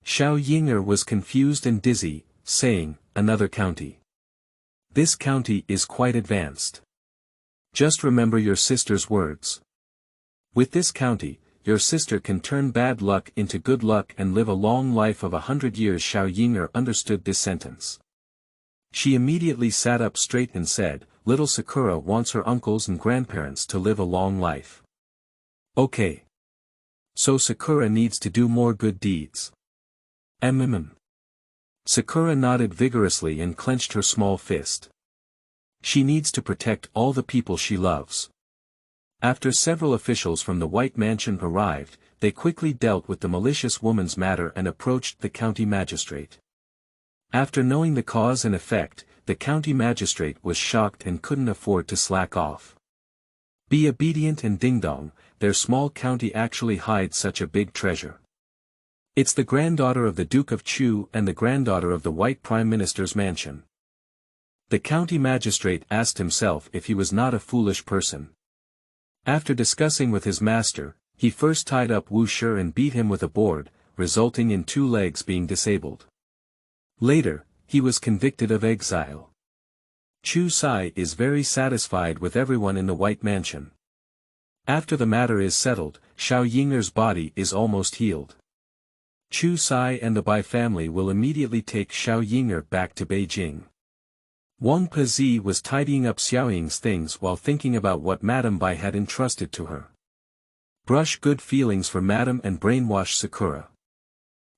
Speaker 1: Xiao Yinger was confused and dizzy, saying, another county. This county is quite advanced. Just remember your sister's words. With this county, your sister can turn bad luck into good luck and live a long life of 100 years. Xiao Yinger understood this sentence. She immediately sat up straight and said, little Sakura wants her uncles and grandparents to live a long life. Okay. So Sakura needs to do more good deeds. Sakura nodded vigorously and clenched her small fist. She needs to protect all the people she loves. After several officials from the White Mansion arrived, they quickly dealt with the malicious woman's matter and approached the county magistrate. After knowing the cause and effect, the county magistrate was shocked and couldn't afford to slack off. Be obedient and Dingdong, their small county actually hides such a big treasure. It's the granddaughter of the Duke of Chu and the granddaughter of the White Prime Minister's mansion. The county magistrate asked himself if he was not a foolish person. After discussing with his master, he first tied up Wu Shi and beat him with a board, resulting in 2 legs being disabled. Later, he was convicted of exile. Chu Sai is very satisfied with everyone in the White Mansion. After the matter is settled, Xiao Yinger's body is almost healed. Chu Sai and the Bai family will immediately take Xiao Yinger back to Beijing. Wang Pezi was tidying up Xiao Ying's things while thinking about what Madame Bai had entrusted to her. Brush good feelings for Madame and brainwash Sakura.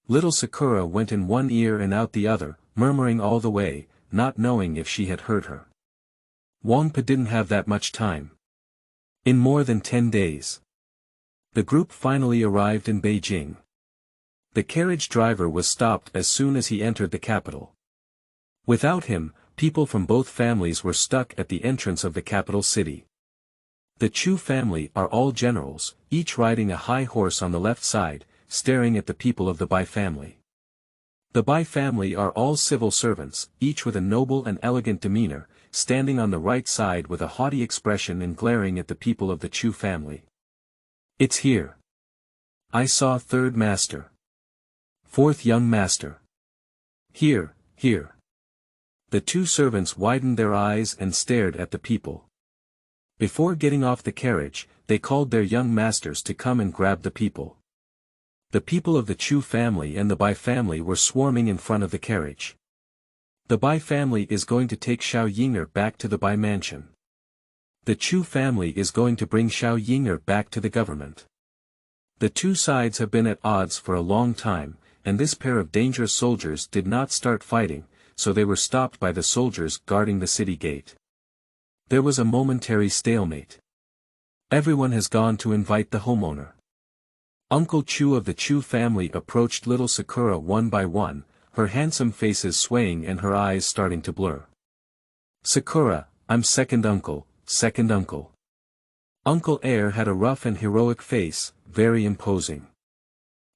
Speaker 1: Little Sakura went in one ear and out the other, murmuring all the way, not knowing if she had heard her. Wang Pa didn't have that much time. In more than 10 days. The group finally arrived in Beijing. The carriage driver was stopped as soon as he entered the capital. Without him, people from both families were stuck at the entrance of the capital city. The Chu family are all generals, each riding a high horse on the left side, staring at the people of the Bai family. The Bai family are all civil servants, each with a noble and elegant demeanor, standing on the right side with a haughty expression and glaring at the people of the Chu family. It's here. I saw 3rd master. 4th young master. Here, here. The 2 servants widened their eyes and stared at the people. Before getting off the carriage, they called their young masters to come and grab the people. The people of the Chu family and the Bai family were swarming in front of the carriage. The Bai family is going to take Xiao Yinger back to the Bai mansion. The Chu family is going to bring Xiao Yinger back to the government. The 2 sides have been at odds for a long time, and this pair of dangerous soldiers did not start fighting, so they were stopped by the soldiers guarding the city gate. There was a momentary stalemate. Everyone has gone to invite the homeowner. Uncle Chu of the Chu family approached little Sakura one by one, her handsome faces swaying and her eyes starting to blur. Sakura, I'm second uncle, second uncle. Uncle Air had a rough and heroic face, very imposing.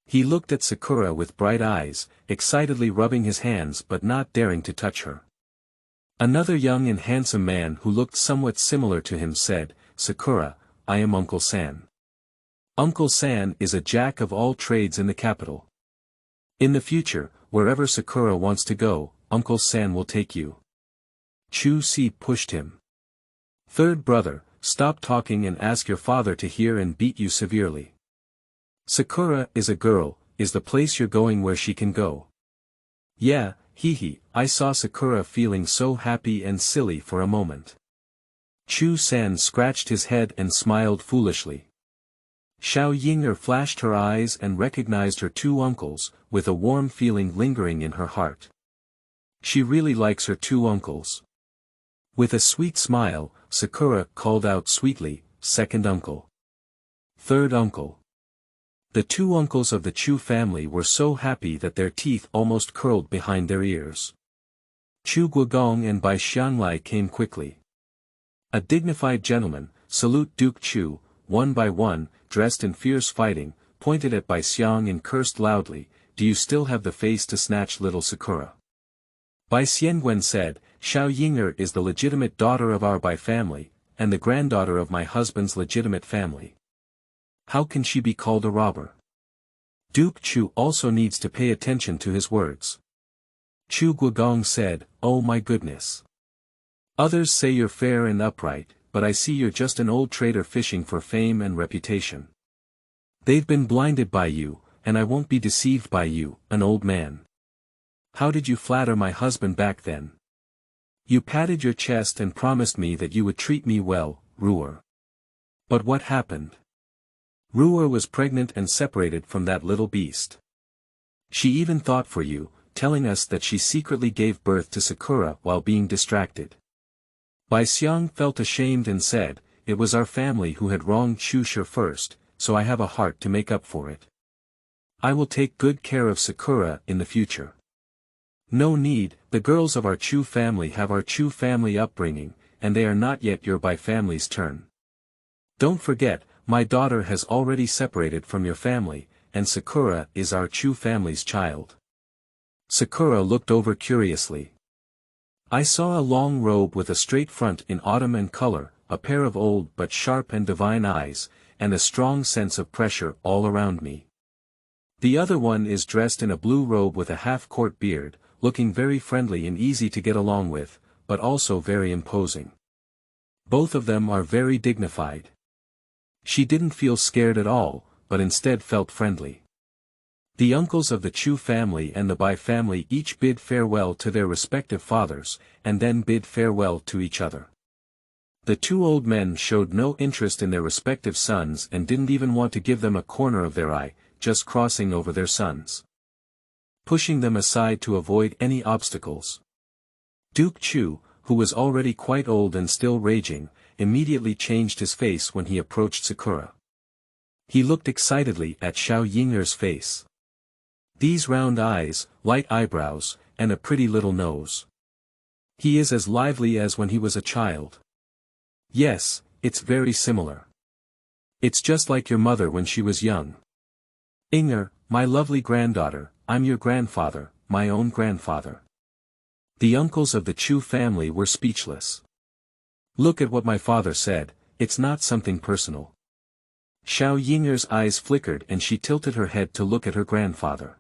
Speaker 1: He looked at Sakura with bright eyes, excitedly rubbing his hands but not daring to touch her. Another young and handsome man who looked somewhat similar to him said, Sakura, I am Uncle San. Uncle San is a jack of all trades in the capital. In the future, wherever Sakura wants to go, Uncle San will take you. Chu Si pushed him. 3rd brother, stop talking and ask your father to hear and beat you severely. Sakura is a girl, is the place you're going where she can go. Yeah, hee, I saw Sakura feeling so happy and silly for a moment. Chu San scratched his head and smiled foolishly. Xiao Yinger flashed her eyes and recognized her 2 uncles, with a warm feeling lingering in her heart. She really likes her 2 uncles. With a sweet smile, Sakura called out sweetly, second uncle. 3rd uncle. The 2 uncles of the Chu family were so happy that their teeth almost curled behind their ears. Chu Guogong and Bai Xianglai came quickly. A dignified gentleman, salute Duke Chu, one by one, dressed in fierce fighting, pointed at Bai Xiang and cursed loudly, do you still have the face to snatch little Sakura? Bai Xiangwen said, Xiao Yinger is the legitimate daughter of our Bai family, and the granddaughter of my husband's legitimate family. How can she be called a robber? Duke Chu also needs to pay attention to his words. Chu Guogong said, "Oh my goodness. Others say you're fair and upright, but I see you're just an old trader fishing for fame and reputation. They've been blinded by you, and I won't be deceived by you, an old man. How did you flatter my husband back then? You patted your chest and promised me that you would treat me well, Ruer. But what happened? Ruer was pregnant and separated from that little beast. She even thought for you, telling us that she secretly gave birth to Sakura while being distracted." Bai Xiang felt ashamed and said, "It was our family who had wronged Chu Shi first, so I have a heart to make up for it. I will take good care of Sakura in the future. No need, the girls of our Chu family have our Chu family upbringing, and they are not yet your Bai family's turn. Don't forget, my daughter has already separated from your family, and Sakura is our Chu family's child." Sakura looked over curiously. "I saw a long robe with a straight front in autumn and color, a pair of old but sharp and divine eyes, and a strong sense of pressure all around me. The other one is dressed in a blue robe with a half-court beard, looking very friendly and easy to get along with, but also very imposing. Both of them are very dignified." She didn't feel scared at all, but instead felt friendly. The uncles of the Chu family and the Bai family each bid farewell to their respective fathers, and then bid farewell to each other. The two old men showed no interest in their respective sons and didn't even want to give them a corner of their eye, just crossing over their sons, pushing them aside to avoid any obstacles. Duke Chu, who was already quite old and still raging, immediately changed his face when he approached Sakura. He looked excitedly at Xiao Yinger's face. These round eyes, light eyebrows, and a pretty little nose. He is as lively as when he was a child. Yes, it's very similar. It's just like your mother when she was young. Yinger, my lovely granddaughter, I'm your grandfather, my own grandfather." The uncles of the Chu family were speechless. "Look at what my father said, it's not something personal." Xiao Yinger's eyes flickered and she tilted her head to look at her grandfather.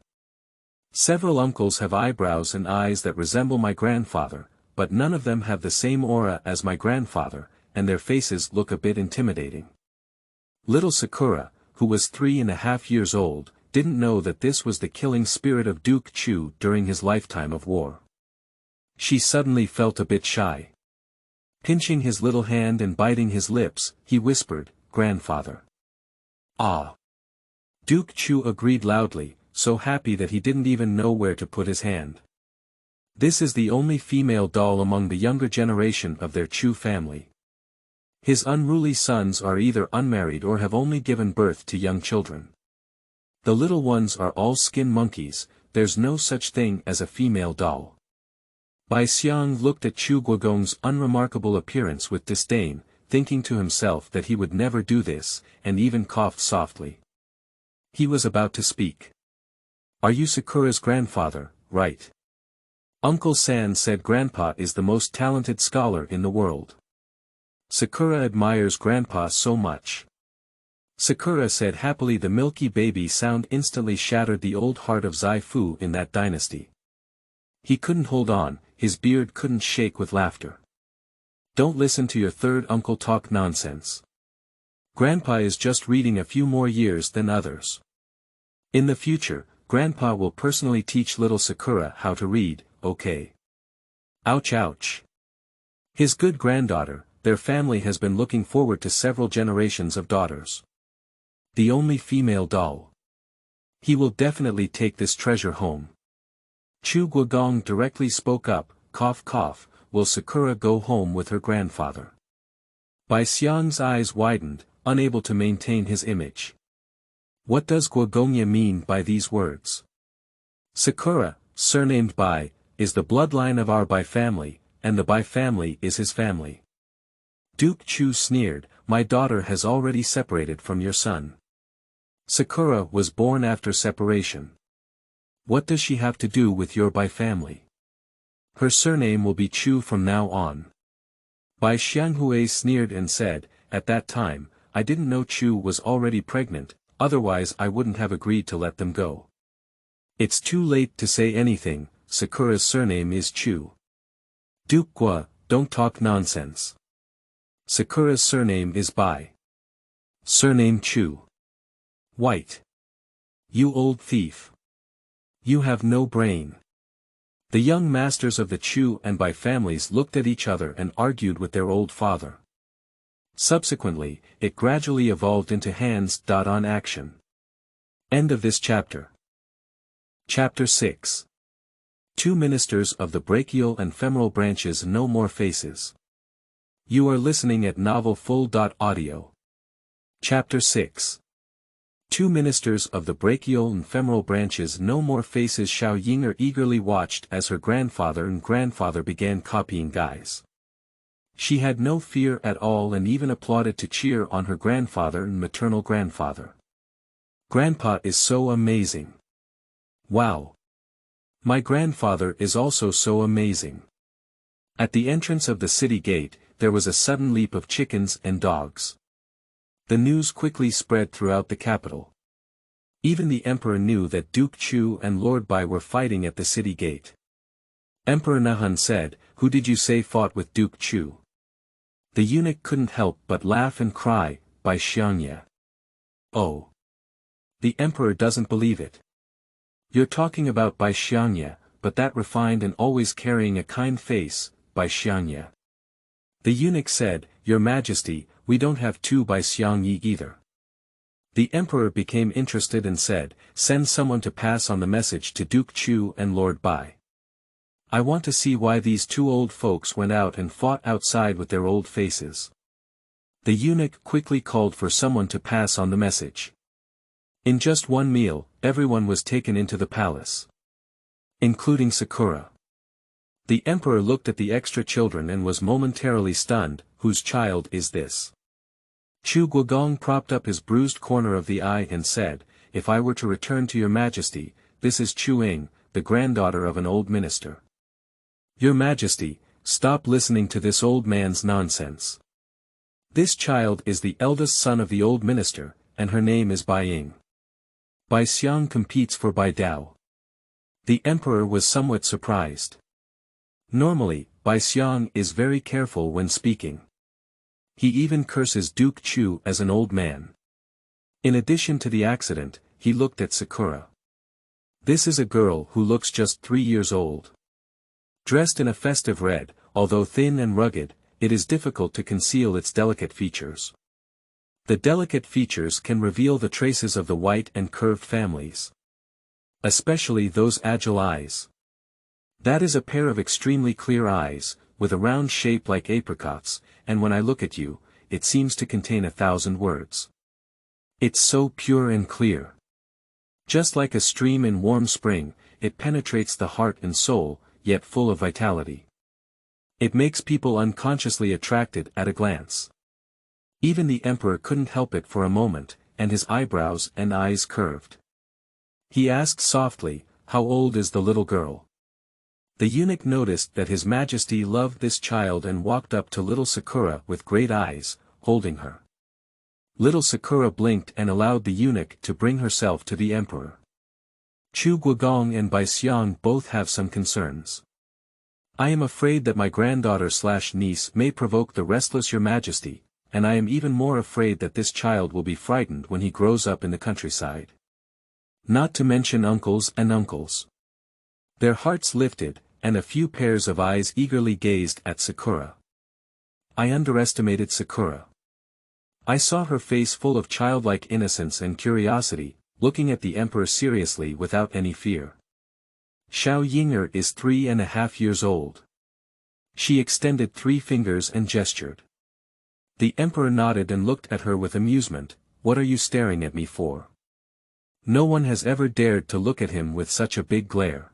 Speaker 1: "Several uncles have eyebrows and eyes that resemble my grandfather, but none of them have the same aura as my grandfather, and their faces look a bit intimidating." Little Sakura, who was 3.5 years old, didn't know that this was the killing spirit of Duke Chu during his lifetime of war. She suddenly felt a bit shy. Pinching his little hand and biting his lips, he whispered, "Grandfather." "Ah." Duke Chu agreed loudly, so happy that he didn't even know where to put his hand. This is the only female doll among the younger generation of their Chu family. His unruly sons are either unmarried or have only given birth to young children. The little ones are all skin monkeys, there's no such thing as a female doll. Bai Xiang looked at Chu Guogong's unremarkable appearance with disdain, thinking to himself that he would never do this, and even coughed softly. He was about to speak. "Are you Sakura's grandfather, right?" Uncle San said Grandpa is the most talented scholar in the world. Sakura admires Grandpa so much. Sakura said happily. The milky baby sound instantly shattered the old heart of Zai Fu in that dynasty. He couldn't hold on, his beard couldn't shake with laughter. "Don't listen to your third uncle talk nonsense. Grandpa is just reading a few more years than others. In the future, Grandpa will personally teach little Sakura how to read, okay?" Ouch ouch. His good granddaughter, their family has been looking forward to several generations of daughters. The only female doll. He will definitely take this treasure home. Chu Guogong directly spoke up, cough cough, will Sakura go home with her grandfather? Bai Xiang's eyes widened, unable to maintain his image. What does Guogong mean by these words? Sakura, surnamed Bai, is the bloodline of our Bai family, and the Bai family is his family. Duke Chu sneered, "My daughter has already separated from your son. Sakura was born after separation. What does she have to do with your Bai family? Her surname will be Chu from now on." Bai Xianghui sneered and said, "At that time, I didn't know Chu was already pregnant, otherwise I wouldn't have agreed to let them go." "It's too late to say anything, Sakura's surname is Chu." "Duke Gua, don't talk nonsense. Sakura's surname is Bai. Surname Chu. White. You old thief. You have no brain." The young masters of the Chu and Bai families looked at each other and argued with their old father. Subsequently, it gradually evolved into hands-on action. End of this chapter. Chapter 6. Two ministers of the brachial and femoral branches, no more faces. You are listening at novelfull.audio. Chapter 6. Two ministers of the brachial and femoral branches, no more faces. Xiao Yinger eagerly watched as her grandfather and grandfather began copying guys. She had no fear at all and even applauded to cheer on her grandfather and maternal grandfather. "Grandpa is so amazing. Wow. My grandfather is also so amazing." At the entrance of the city gate, there was a sudden leap of chickens and dogs. The news quickly spread throughout the capital. Even the emperor knew that Duke Chu and Lord Bai were fighting at the city gate. Emperor Nahun said, "Who did you say fought with Duke Chu?" The eunuch couldn't help but laugh and cry, "Bai Xiangye." "Oh. The emperor doesn't believe it. You're talking about Bai Xiangye, but that refined and always carrying a kind face, Bai Xiangye." The eunuch said, "Your Majesty, we don't have two Bai Xiangye either." The emperor became interested and said, "Send someone to pass on the message to Duke Chu and Lord Bai. I want to see why these two old folks went out and fought outside with their old faces." The eunuch quickly called for someone to pass on the message. In just one meal, everyone was taken into the palace. Including Sakura. The emperor looked at the extra children and was momentarily stunned. Whose child is this? Chu Guogong propped up his bruised corner of the eye and said, "If I were to return to your Majesty, this is Chu Ying, the granddaughter of an old minister." "Your Majesty, stop listening to this old man's nonsense. This child is the eldest son of the old minister, and her name is Bai Ying. Bai Xiang competes for Bai Dao." The emperor was somewhat surprised. Normally, Bai Xiang is very careful when speaking. He even curses Duke Chu as an old man. In addition to the accident, he looked at Sakura. This is a girl who looks just 3 years old. Dressed in a festive red, although thin and rugged, it is difficult to conceal its delicate features. The delicate features can reveal the traces of the white and curved families. Especially those agile eyes. That is a pair of extremely clear eyes, with a round shape like apricots, and when I look at you, it seems to contain 1,000 words. It's so pure and clear. Just like a stream in warm spring, it penetrates the heart and soul, yet full of vitality. It makes people unconsciously attracted at a glance. Even the emperor couldn't help it for a moment, and his eyebrows and eyes curved. He asked softly, "How old is the little girl?" The eunuch noticed that His Majesty loved this child and walked up to little Sakura with great eyes, holding her. Little Sakura blinked and allowed the eunuch to bring herself to the emperor. Chu Guogong and Bai Xiang both have some concerns. "I am afraid that my granddaughter/niece may provoke the restless Your Majesty, and I am even more afraid that this child will be frightened when he grows up in the countryside. Not to mention uncles and uncles." Their hearts lifted, and a few pairs of eyes eagerly gazed at Sakura. I underestimated Sakura. I saw her face full of childlike innocence and curiosity, looking at the emperor seriously without any fear. Xiao Yinger is 3.5 years old. She extended 3 fingers and gestured. The emperor nodded and looked at her with amusement. "What are you staring at me for?" No one has ever dared to look at him with such a big glare.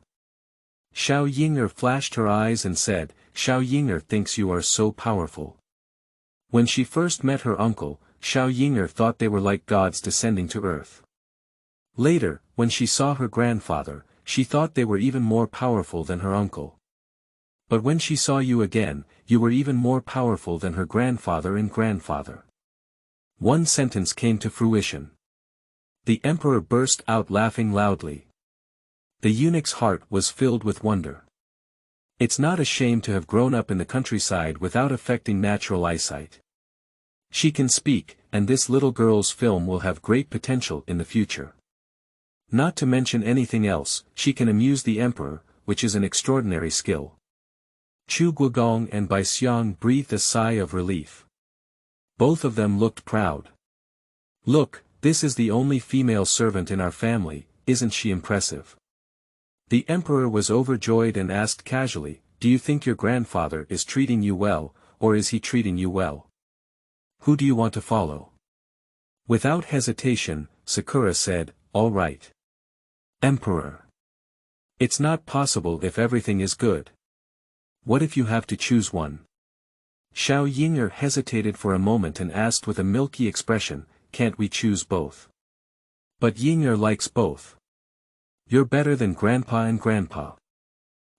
Speaker 1: Xiao Yinger flashed her eyes and said, "Xiao Yinger thinks you are so powerful." When she first met her uncle, Xiao Yinger thought they were like gods descending to earth. Later, when she saw her grandfather, she thought they were even more powerful than her uncle. But when she saw you again, you were even more powerful than her grandfather and grandfather. One sentence came to fruition. The emperor burst out laughing loudly. The eunuch's heart was filled with wonder. It's not a shame to have grown up in the countryside without affecting natural eyesight. She can speak, and this little girl's film will have great potential in the future. Not to mention anything else, she can amuse the emperor, which is an extraordinary skill. Chu Guogong and Bai Xiang breathed a sigh of relief. Both of them looked proud. Look, this is the only female servant in our family, isn't she impressive? The emperor was overjoyed and asked casually, do you think your grandfather is treating you well, or is he treating you well? Who do you want to follow? Without hesitation, Sakura said, all right. Emperor. It's not possible if everything is good. What if you have to choose one? Xiao Yinger hesitated for a moment and asked with a milky expression, can't we choose both? But Yinger likes both. You're better than Grandpa and Grandpa.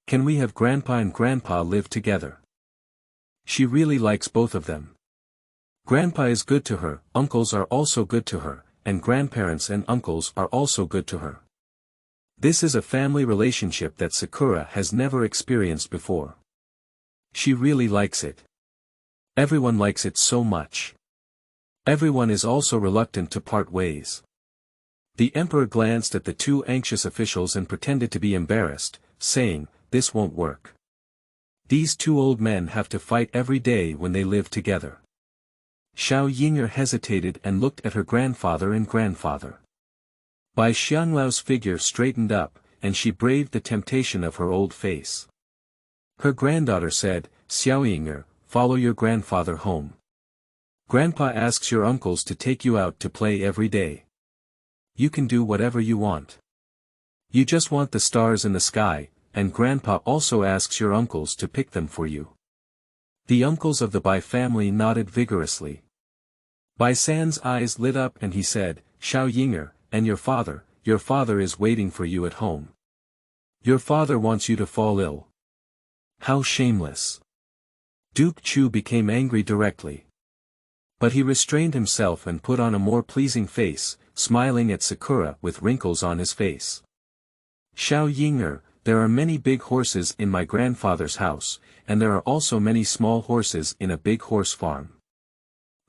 Speaker 1: Can we have Grandpa and Grandpa live together? She really likes both of them. Grandpa is good to her, uncles are also good to her, and grandparents and uncles are also good to her. This is a family relationship that Sakura has never experienced before. She really likes it. Everyone likes it so much. Everyone is also reluctant to part ways. The emperor glanced at the two anxious officials and pretended to be embarrassed, saying, this won't work. These two old men have to fight every day when they live together. Xiao Yinger hesitated and looked at her grandfather and grandfather. Bai Xianglau's figure straightened up, and she braved the temptation of her old face. Her granddaughter said, Xiao Yinger, follow your grandfather home. Grandpa asks your uncles to take you out to play every day. You can do whatever you want. You just want the stars in the sky, and Grandpa also asks your uncles to pick them for you. The uncles of the Bai family nodded vigorously. Bai San's eyes lit up and he said, Xiao Yinger, and your father is waiting for you at home. Your father wants you to fall ill. How shameless. Duke Chu became angry directly. But he restrained himself and put on a more pleasing face, smiling at Sakura with wrinkles on his face. Xiao Yinger, there are many big horses in my grandfather's house, and there are also many small horses in a big horse farm.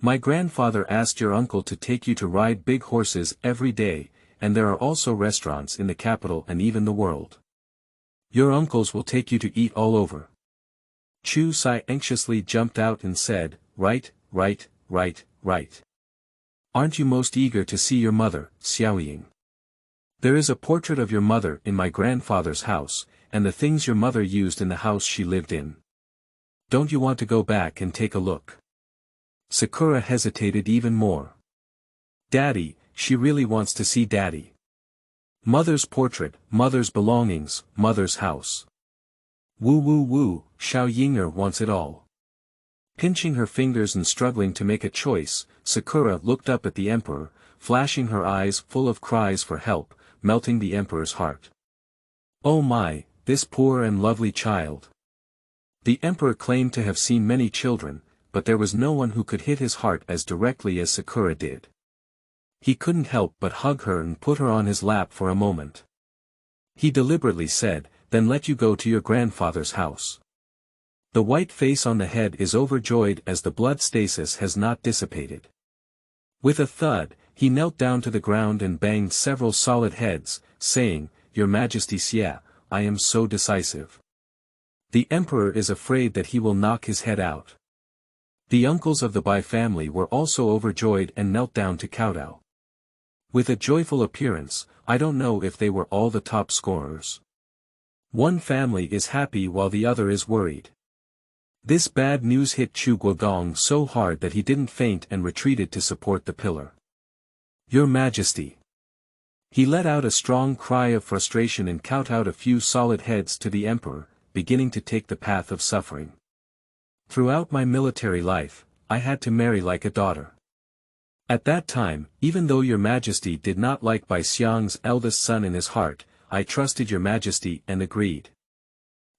Speaker 1: My grandfather asked your uncle to take you to ride big horses every day, and there are also restaurants in the capital and even the world. Your uncles will take you to eat all over. Chu Sai anxiously jumped out and said, right. Aren't you most eager to see your mother, Xiao Ying? There is a portrait of your mother in my grandfather's house, and the things your mother used in the house she lived in. Don't you want to go back and take a look? Sakura hesitated even more. Daddy, she really wants to see Daddy. Mother's portrait, mother's belongings, mother's house. Woo, Xiao Yinger wants it all. Pinching her fingers and struggling to make a choice, Sakura looked up at the emperor, flashing her eyes full of cries for help, melting the emperor's heart. Oh my, this poor and lovely child. The emperor claimed to have seen many children, but there was no one who could hit his heart as directly as Sakura did. He couldn't help but hug her and put her on his lap for a moment. He deliberately said, then let you go to your grandfather's house. The white face on the head is overjoyed as the blood stasis has not dissipated. With a thud, he knelt down to the ground and banged several solid heads, saying, Your Majesty Xia, I am so decisive. The emperor is afraid that he will knock his head out. The uncles of the Bai family were also overjoyed and knelt down to kowtow. With a joyful appearance, I don't know if they were all the top scorers. One family is happy while the other is worried. This bad news hit Chu Guogong so hard that he didn't faint and retreated to support the pillar. Your Majesty. He let out a strong cry of frustration and kowtowed a few solid heads to the emperor, beginning to take the path of suffering. Throughout my military life, I had to marry like a daughter. At that time, even though your Majesty did not like Bai Xiang's eldest son in his heart, I trusted your Majesty and agreed.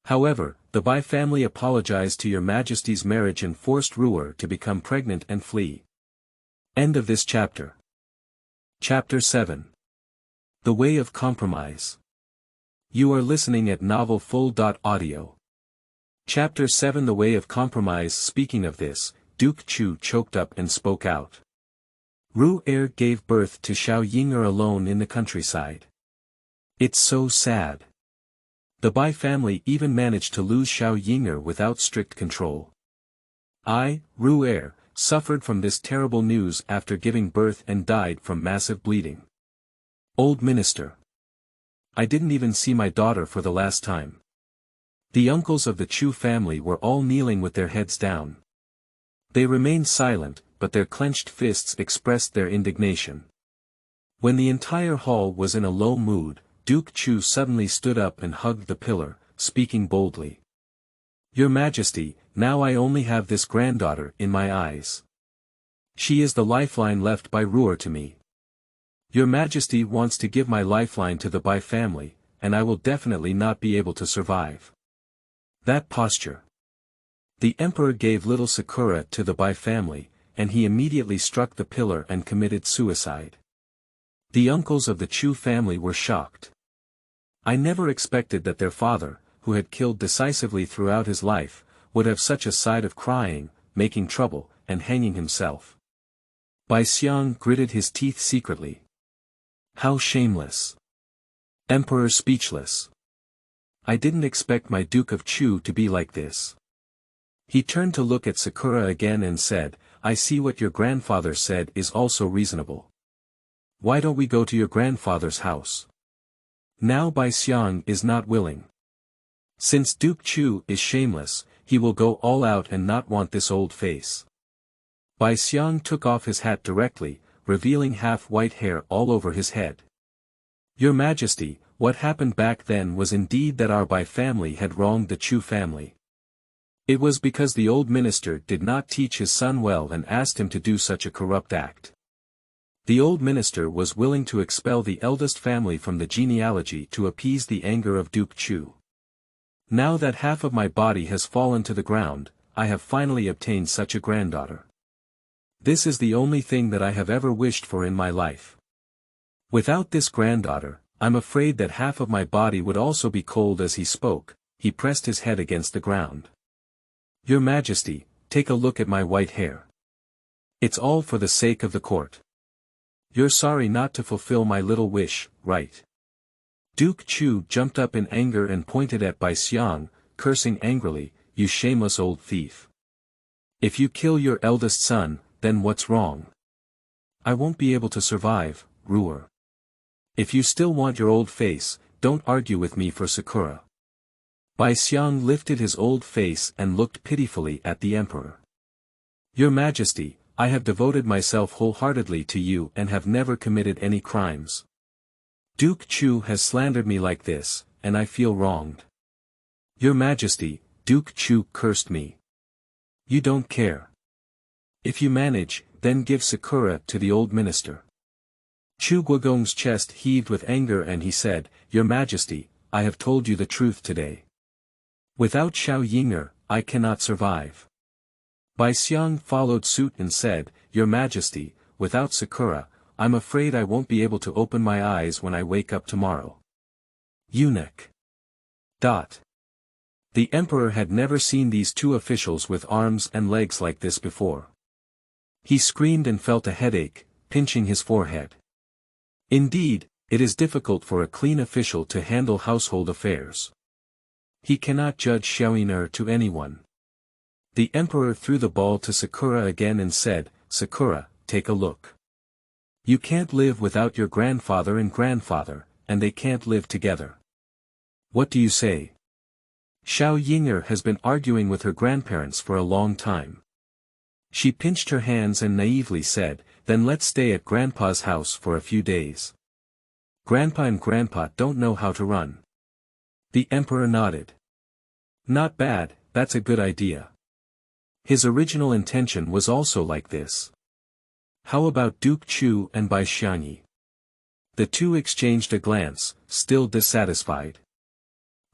Speaker 1: However, the Bai family apologized to your majesty's marriage and forced Ruer to become pregnant and flee. End of this chapter. Chapter 7. The Way of Compromise. You are listening at novelfull.audio. Chapter 7 The Way of Compromise. Speaking of this, Duke Chu choked up and spoke out. Ruer gave birth to Xiao Yinger alone in the countryside. It's so sad. The Bai family even managed to lose Xiao Yinger without strict control. Ruer, suffered from this terrible news after giving birth and died from massive bleeding. Old Minister. I didn't even see my daughter for the last time. The uncles of the Chu family were all kneeling with their heads down. They remained silent, but their clenched fists expressed their indignation. When the entire hall was in a low mood, Duke Chu suddenly stood up and hugged the pillar, speaking boldly. Your Majesty, now I only have this granddaughter in my eyes. She is the lifeline left by Ruer to me. Your Majesty wants to give my lifeline to the Bai family, and I will definitely not be able to survive. That posture. The Emperor gave little Sakura to the Bai family, and he immediately struck the pillar and committed suicide. The uncles of the Chu family were shocked. I never expected that their father, who had killed decisively throughout his life, would have such a side of crying, making trouble, and hanging himself. Bai Xiang gritted his teeth secretly. How shameless. Emperor speechless. I didn't expect my Duke of Chu to be like this. He turned to look at Sakura again and said, I see what your grandfather said is also reasonable. Why don't we go to your grandfather's house? Now Bai Xiang is not willing. Since Duke Chu is shameless, he will go all out and not want this old face. Bai Xiang took off his hat directly, revealing half-white hair all over his head. Your Majesty, what happened back then was indeed that our Bai family had wronged the Chu family. It was because the old minister did not teach his son well and asked him to do such a corrupt act. The old minister was willing to expel the eldest family from the genealogy to appease the anger of Duke Chu. Now that half of my body has fallen to the ground, I have finally obtained such a granddaughter. This is the only thing that I have ever wished for in my life. Without this granddaughter, I'm afraid that half of my body would also be cold. As he spoke, he pressed his head against the ground. Your Majesty, take a look at my white hair. It's all for the sake of the court. You're sorry not to fulfill my little wish, right? Duke Chu jumped up in anger and pointed at Bai Xiang, cursing angrily, you shameless old thief. If you kill your eldest son, then what's wrong? I won't be able to survive, Ruer. If you still want your old face, don't argue with me for Sakura. Bai Xiang lifted his old face and looked pitifully at the Emperor. Your Majesty, I have devoted myself wholeheartedly to you and have never committed any crimes. Duke Chu has slandered me like this, and I feel wronged. Your Majesty, Duke Chu cursed me. You don't care. If you manage, then give Sakura to the old minister. Chu Guogong's chest heaved with anger and he said, Your Majesty, I have told you the truth today. Without Xiao Yinger, I cannot survive. Bai Xiang followed suit and said, Your Majesty, without Sakura, I'm afraid I won't be able to open my eyes when I wake up tomorrow. Eunuch. The Emperor had never seen these two officials with arms and legs like this before. He screamed and felt a headache, pinching his forehead. Indeed, it is difficult for a clean official to handle household affairs. He cannot judge Xiao Yinger to anyone. The Emperor threw the ball to Sakura again and said, Sakura, take a look. You can't live without your grandfather and grandfather, and they can't live together. What do you say? Xiao Yinger has been arguing with her grandparents for a long time. She pinched her hands and naively said, Then let's stay at Grandpa's house for a few days. Grandpa and Grandpa don't know how to run. The Emperor nodded. Not bad, that's a good idea. His original intention was also like this. How about Duke Chu and Bai Xiangye? The two exchanged a glance, still dissatisfied.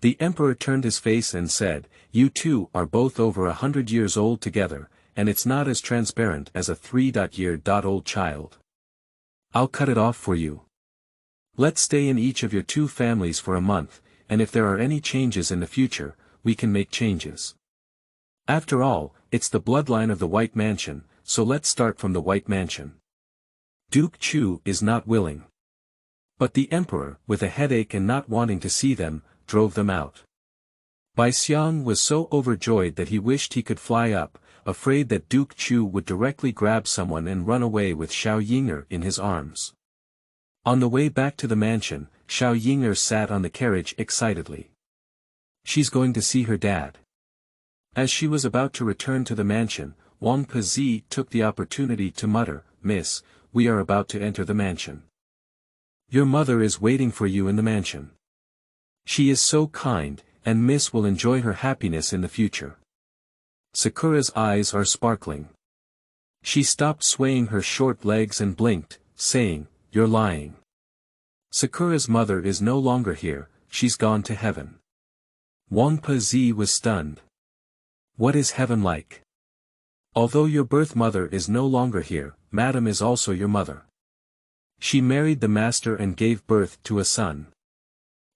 Speaker 1: The emperor turned his face and said, "You two are both over 100 years old together, and it's not as transparent as a 3-year-old child. I'll cut it off for you. Let's stay in each of your two families for a month, and if there are any changes in the future, we can make changes. After all, it's the bloodline of the White Mansion, so let's start from the White Mansion." Duke Chu is not willing. But the emperor, with a headache and not wanting to see them, drove them out. Bai Xiang was so overjoyed that he wished he could fly up, afraid that Duke Chu would directly grab someone and run away with Xiao Yinger in his arms. On the way back to the mansion, Xiao Yinger sat on the carriage excitedly. She's going to see her dad. As she was about to return to the mansion, Wang Pezi took the opportunity to mutter, "Miss, we are about to enter the mansion. Your mother is waiting for you in the mansion. She is so kind, and Miss will enjoy her happiness in the future." Sakura's eyes are sparkling. She stopped swaying her short legs and blinked, saying, "You're lying. Sakura's mother is no longer here, she's gone to heaven." Wang Pezi was stunned. "What is heaven like? Although your birth mother is no longer here, Madam is also your mother. She married the master and gave birth to a son.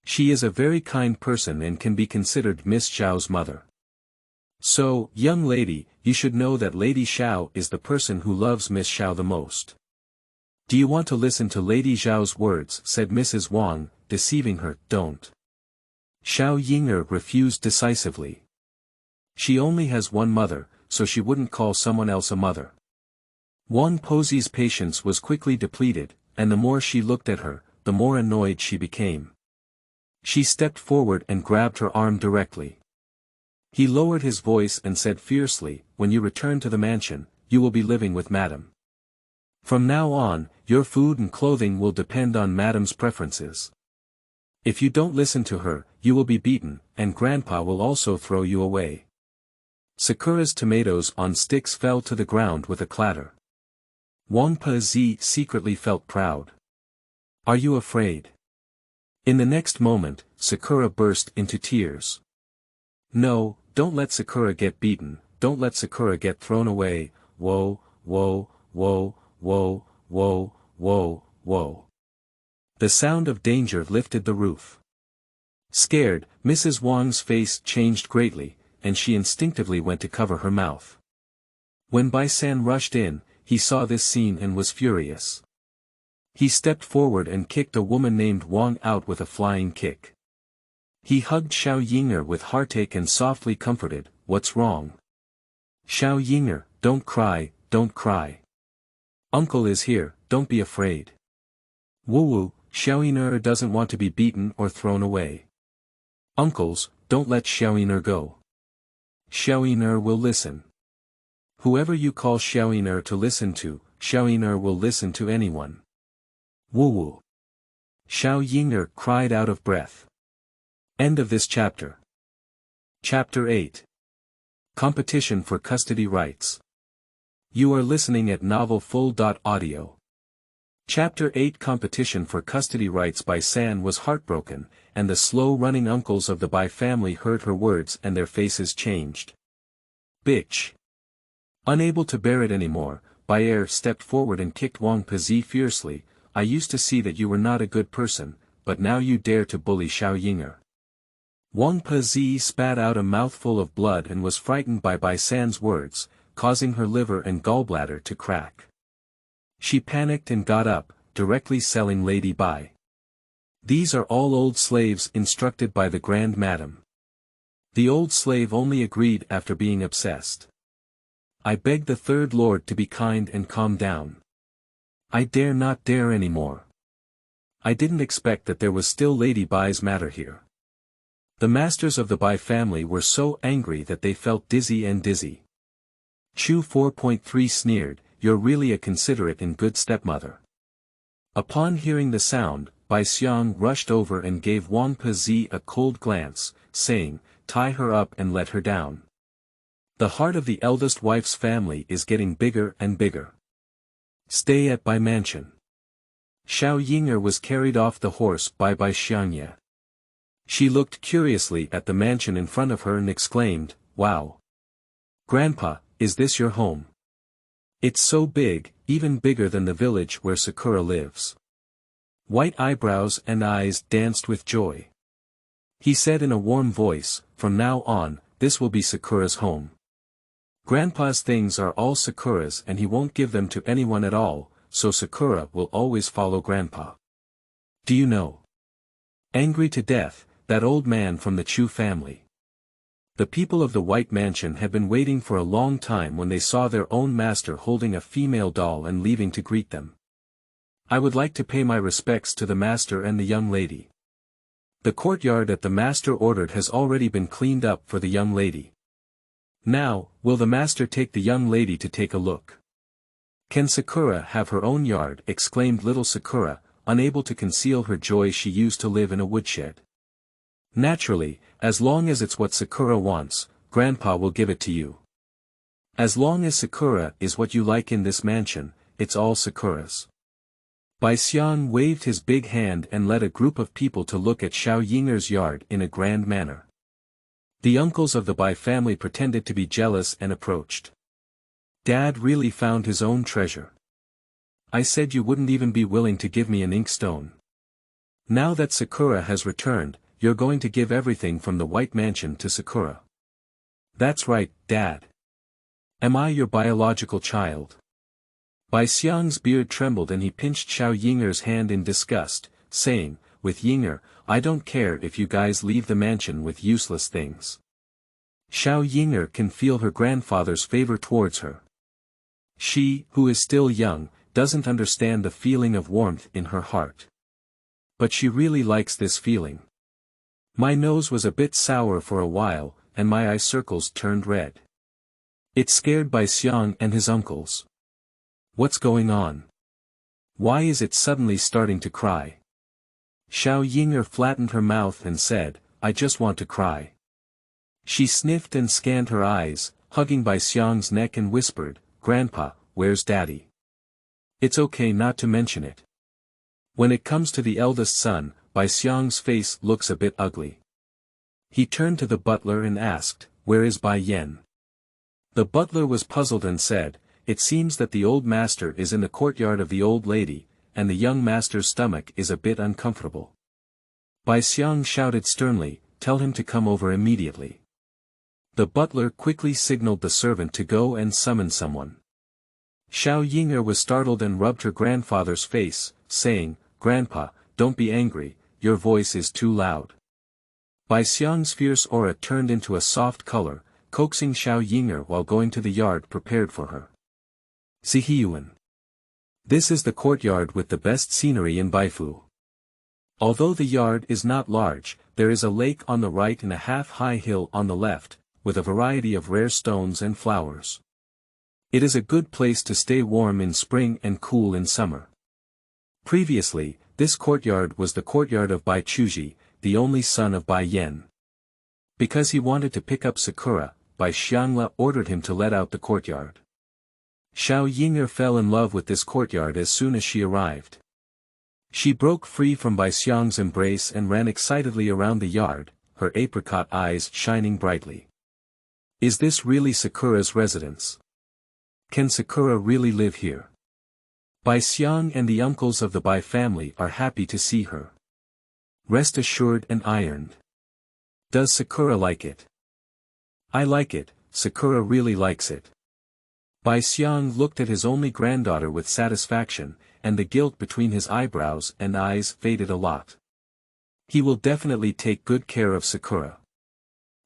Speaker 1: She is a very kind person and can be considered Miss Xiao's mother. So, young lady, you should know that Lady Xiao is the person who loves Miss Xiao the most. Do you want to listen to Lady Xiao's words?" said Mrs. Wang, deceiving her. "Don't." Xiao Yinger refused decisively. She only has one mother, so she wouldn't call someone else a mother. Wang Pozi's patience was quickly depleted, and the more she looked at her, the more annoyed she became. She stepped forward and grabbed her arm directly. He lowered his voice and said fiercely, "When you return to the mansion, you will be living with Madam. From now on, your food and clothing will depend on Madam's preferences. If you don't listen to her, you will be beaten, and Grandpa will also throw you away." Sakura's tomatoes on sticks fell to the ground with a clatter. Wang Pezi secretly felt proud. "Are you afraid?" In the next moment, Sakura burst into tears. "No, don't let Sakura get beaten, don't let Sakura get thrown away, whoa, whoa, whoa, whoa, whoa, whoa, whoa." The sound of danger lifted the roof. Scared, Mrs. Wang's face changed greatly, and she instinctively went to cover her mouth. When Bai San rushed in, he saw this scene and was furious. He stepped forward and kicked a woman named Wang out with a flying kick. He hugged Xiao Yinger with heartache and softly comforted, "What's wrong? Xiao Yinger, don't cry, don't cry. Uncle is here, don't be afraid. Woo-woo, Xiao Yinger doesn't want to be beaten or thrown away. Uncles, don't let Xiao Yinger go. Xiao Yinger will listen. Whoever you call Xiao Yinger to listen to, Xiao Yinger will listen to anyone. Woo-woo." Xiao Yinger cried out of breath. End of this chapter. Chapter 8. Competition for Custody Rights. You are listening at novelfull.audio. Chapter 8. Competition for Custody Rights. Bai San was heartbroken, and the slow-running uncles of the Bai family heard her words and their faces changed. "Bitch." Unable to bear it anymore, Bai stepped forward and kicked Wang Pezi fiercely. "I used to see that you were not a good person, but now you dare to bully Xiao Yinger." Wang Pezi spat out a mouthful of blood and was frightened by Bai San's words, causing her liver and gallbladder to crack. She panicked and got up, directly selling Lady Bai. These are all old slaves instructed by the Grand Madam. The old slave only agreed after being obsessed. I beg the Third Lord to be kind and calm down. I dare not dare anymore. I didn't expect that there was still Lady Bai's matter here. The masters of the Bai family were so angry that they felt dizzy and dizzy. Chu 4.3 sneered, "You're really a considerate and good stepmother." Upon hearing the sound, Bai Xiang rushed over and gave Wang Pezi a cold glance, saying, "Tie her up and let her down. The heart of the eldest wife's family is getting bigger and bigger. Stay at Bai Mansion." Xiao Yinger was carried off the horse by Xiangye. She looked curiously at the mansion in front of her and exclaimed, "Wow! Grandpa, is this your home? It's so big, even bigger than the village where Sakura lives." White eyebrows and eyes danced with joy. He said in a warm voice, "From now on, this will be Sakura's home. Grandpa's things are all Sakura's and he won't give them to anyone at all, so Sakura will always follow Grandpa. Do you know?" Angry to death, that old man from the Chu family. The people of the White Mansion had been waiting for a long time when they saw their own master holding a female doll and leaving to greet them. "I would like to pay my respects to the master and the young lady. The courtyard that the master ordered has already been cleaned up for the young lady. Now, will the master take the young lady to take a look? Can Sakura have her own yard?" exclaimed little Sakura, unable to conceal her joy. She used to live in a woodshed. "Naturally, as long as it's what Sakura wants, Grandpa will give it to you. As long as Sakura is what you like in this mansion, it's all Sakura's." Bai Xiang waved his big hand and led a group of people to look at Xiao Yinger's yard in a grand manner. The uncles of the Bai family pretended to be jealous and approached. "Dad really found his own treasure. I said you wouldn't even be willing to give me an inkstone. Now that Sakura has returned, you're going to give everything from the White Mansion to Sakura." "That's right, Dad. Am I your biological child?" Bai Xiang's beard trembled and he pinched Xiao Yinger's hand in disgust, saying, "With Yinger, I don't care if you guys leave the mansion with useless things." Xiao Yinger can feel her grandfather's favor towards her. She, who is still young, doesn't understand the feeling of warmth in her heart. But she really likes this feeling. "My nose was a bit sour for a while, and my eye circles turned red." It scared Bai Xiang and his uncles. "What's going on? Why is it suddenly starting to cry?" Xiao Yinger flattened her mouth and said, "I just want to cry." She sniffed and scanned her eyes, hugging Bai Xiang's neck and whispered, "Grandpa, where's Daddy? It's okay not to mention it." When it comes to the eldest son, Bai Xiang's face looks a bit ugly. He turned to the butler and asked, "Where is Bai Yan?" The butler was puzzled and said, "It seems that the old master is in the courtyard of the old lady, and the young master's stomach is a bit uncomfortable." Bai Xiang shouted sternly, "Tell him to come over immediately." The butler quickly signaled the servant to go and summon someone. Xiao Yinger was startled and rubbed her grandfather's face, saying, "Grandpa, don't be angry, your voice is too loud." Bai Xiang's fierce aura turned into a soft color, coaxing Xiao Yinger while going to the yard prepared for her. "Zihiyuan. This is the courtyard with the best scenery in Baifu. Although the yard is not large, there is a lake on the right and a half-high hill on the left, with a variety of rare stones and flowers. It is a good place to stay warm in spring and cool in summer." Previously, this courtyard was the courtyard of Bai Chuji, the only son of Bai Yan. Because he wanted to pick up Sakura, Bai Xiangla ordered him to let out the courtyard. Xiao Yinger fell in love with this courtyard as soon as she arrived. She broke free from Bai Xiang's embrace and ran excitedly around the yard, her apricot eyes shining brightly. "Is this really Sakura's residence? Can Sakura really live here?" Bai Xiang and the uncles of the Bai family are happy to see her. Rest assured and ironed. "Does Sakura like it?" "I like it, Sakura really likes it." Bai Xiang looked at his only granddaughter with satisfaction, and the guilt between his eyebrows and eyes faded a lot. He will definitely take good care of Sakura.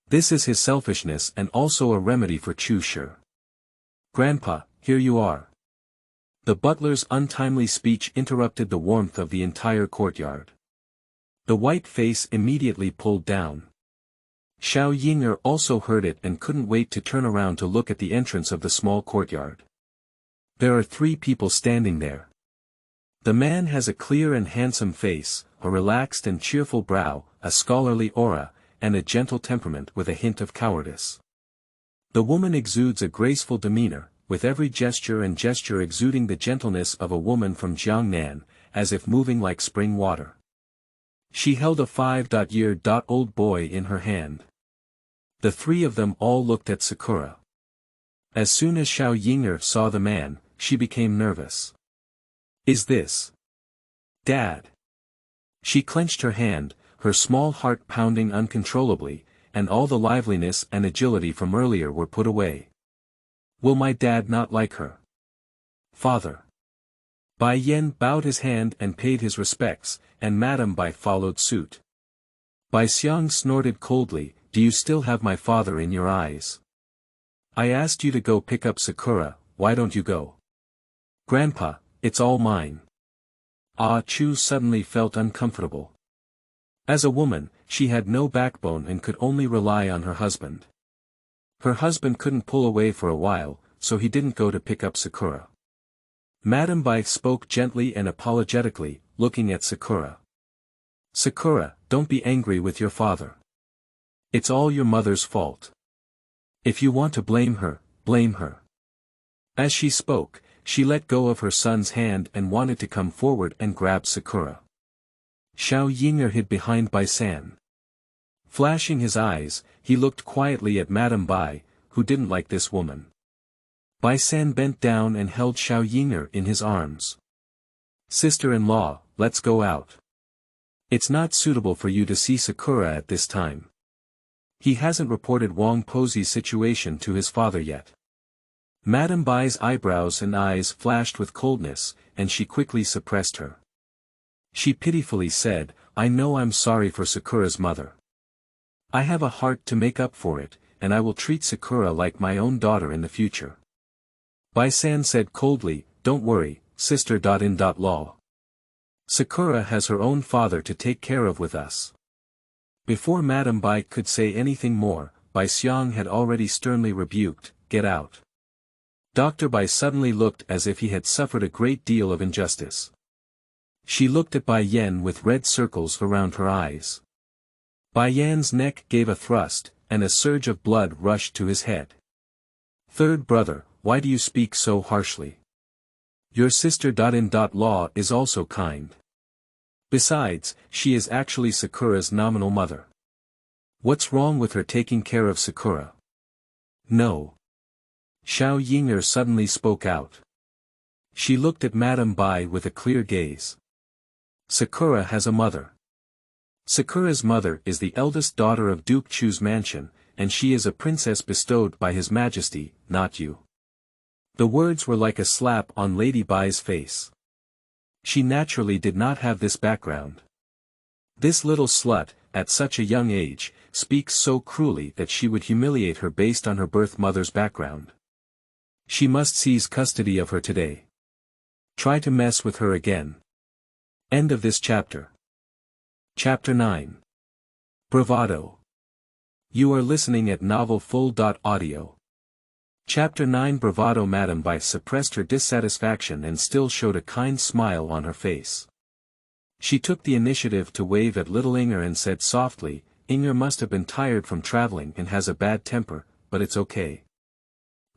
Speaker 1: This is his selfishness and also a remedy for Chu Shi. "Grandpa, here you are." The butler's untimely speech interrupted the warmth of the entire courtyard. The white face immediately pulled down. Xiao Yinger also heard it and couldn't wait to turn around to look at the entrance of the small courtyard. There are 3 people standing there. The man has a clear and handsome face, a relaxed and cheerful brow, a scholarly aura, and a gentle temperament with a hint of cowardice. The woman exudes a graceful demeanor, with every gesture exuding the gentleness of a woman from Jiangnan, as if moving like spring water. She held a 5-year-old boy in her hand. The three of them all looked at Sakura. As soon as Xiao Yinger saw the man, she became nervous. Is this Dad? She clenched her hand, her small heart pounding uncontrollably, and all the liveliness and agility from earlier were put away. Will my dad not like her? Father. Bai Yan bowed his hand and paid his respects, and Madame Bai followed suit. Bai Xiang snorted coldly, do you still have my father in your eyes? I asked you to go pick up Sakura, why don't you go? Grandpa, it's all mine. Ah Chu suddenly felt uncomfortable. As a woman, she had no backbone and could only rely on her husband. Her husband couldn't pull away for a while, so he didn't go to pick up Sakura. Madame Bai spoke gently and apologetically, looking at Sakura. Sakura, don't be angry with your father. It's all your mother's fault. If you want to blame her, blame her. As she spoke, she let go of her son's hand and wanted to come forward and grab Sakura. Xiao Yinger hid behind Bai San. Flashing his eyes, he looked quietly at Madame Bai, who didn't like this woman. Bai San bent down and held Xiao Yinger in his arms. Sister-in-law, let's go out. It's not suitable for you to see Sakura at this time. He hasn't reported Wang Posey's situation to his father yet. Madame Bai's eyebrows and eyes flashed with coldness, and she quickly suppressed her. She pitifully said, I know I'm sorry for Sakura's mother. I have a heart to make up for it, and I will treat Sakura like my own daughter in the future. Bai San said coldly, don't worry, sister-in-law. Sakura has her own father to take care of with us. Before Madame Bai could say anything more, Bai Xiang had already sternly rebuked, get out. Dr. Bai suddenly looked as if he had suffered a great deal of injustice. She looked at Bai Yan with red circles around her eyes. Bai Yan's neck gave a thrust, and a surge of blood rushed to his head. Third brother, why do you speak so harshly? Your sister-in-law is also kind. Besides, she is actually Sakura's nominal mother. What's wrong with her taking care of Sakura? No. Xiao Yinger suddenly spoke out. She looked at Madame Bai with a clear gaze. Sakura has a mother. Sakura's mother is the eldest daughter of Duke Chu's mansion, and she is a princess bestowed by His Majesty, not you. The words were like a slap on Lady Bai's face. She naturally did not have this background. This little slut, at such a young age, speaks so cruelly that she would humiliate her based on her birth mother's background. She must seize custody of her today. Try to mess with her again. End of this chapter. Chapter 9. Bravado. You are listening at novelfull.audio. Chapter 9. Bravado. Madame Bai suppressed her dissatisfaction and still showed a kind smile on her face. She took the initiative to wave at little Inger and said softly, Inger must have been tired from traveling and has a bad temper, but it's okay.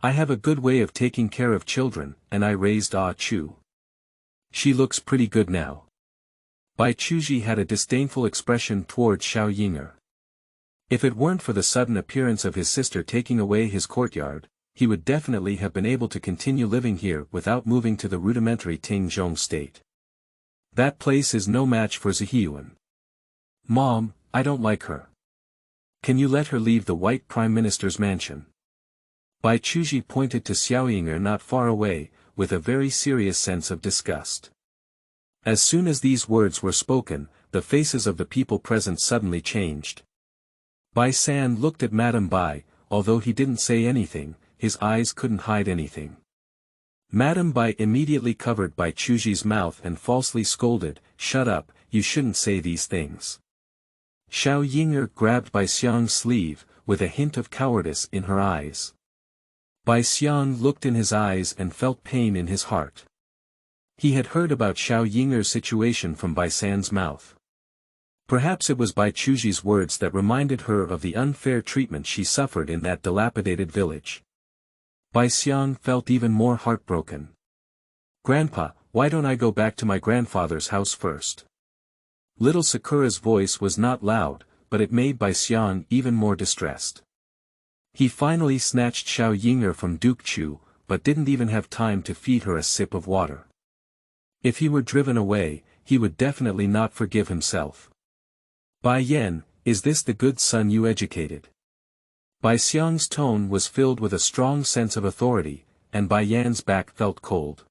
Speaker 1: I have a good way of taking care of children, and I raised Ah Chu. She looks pretty good now. Bai Chuji had a disdainful expression towards Xiao Yinger. If it weren't for the sudden appearance of his sister taking away his courtyard, he would definitely have been able to continue living here without moving to the rudimentary Dingdong state. That place is no match for Zihiyuan. Mom, I don't like her. Can you let her leave the White Prime Minister's mansion? Bai Chuji pointed to Xiao Yinger not far away, with a very serious sense of disgust. As soon as these words were spoken, the faces of the people present suddenly changed. Bai San looked at Madame Bai, although he didn't say anything, his eyes couldn't hide anything. Madame Bai immediately covered Bai Chuji's mouth and falsely scolded, shut up, you shouldn't say these things. Xiao Yinger grabbed Bai Xiang's sleeve, with a hint of cowardice in her eyes. Bai Xiang looked in his eyes and felt pain in his heart. He had heard about Xiao Yinger's situation from Bai San's mouth. Perhaps it was Bai Chuji's words that reminded her of the unfair treatment she suffered in that dilapidated village. Bai Xiang felt even more heartbroken. Grandpa, why don't I go back to my grandfather's house first? Little Sakura's voice was not loud, but it made Bai Xiang even more distressed. He finally snatched Xiao Yinger from Duke Chu, but didn't even have time to feed her a sip of water. If he were driven away, he would definitely not forgive himself. Bai Yan, is this the good son you educated? Bai Xiang's tone was filled with a strong sense of authority, and Bai Yan's back felt cold.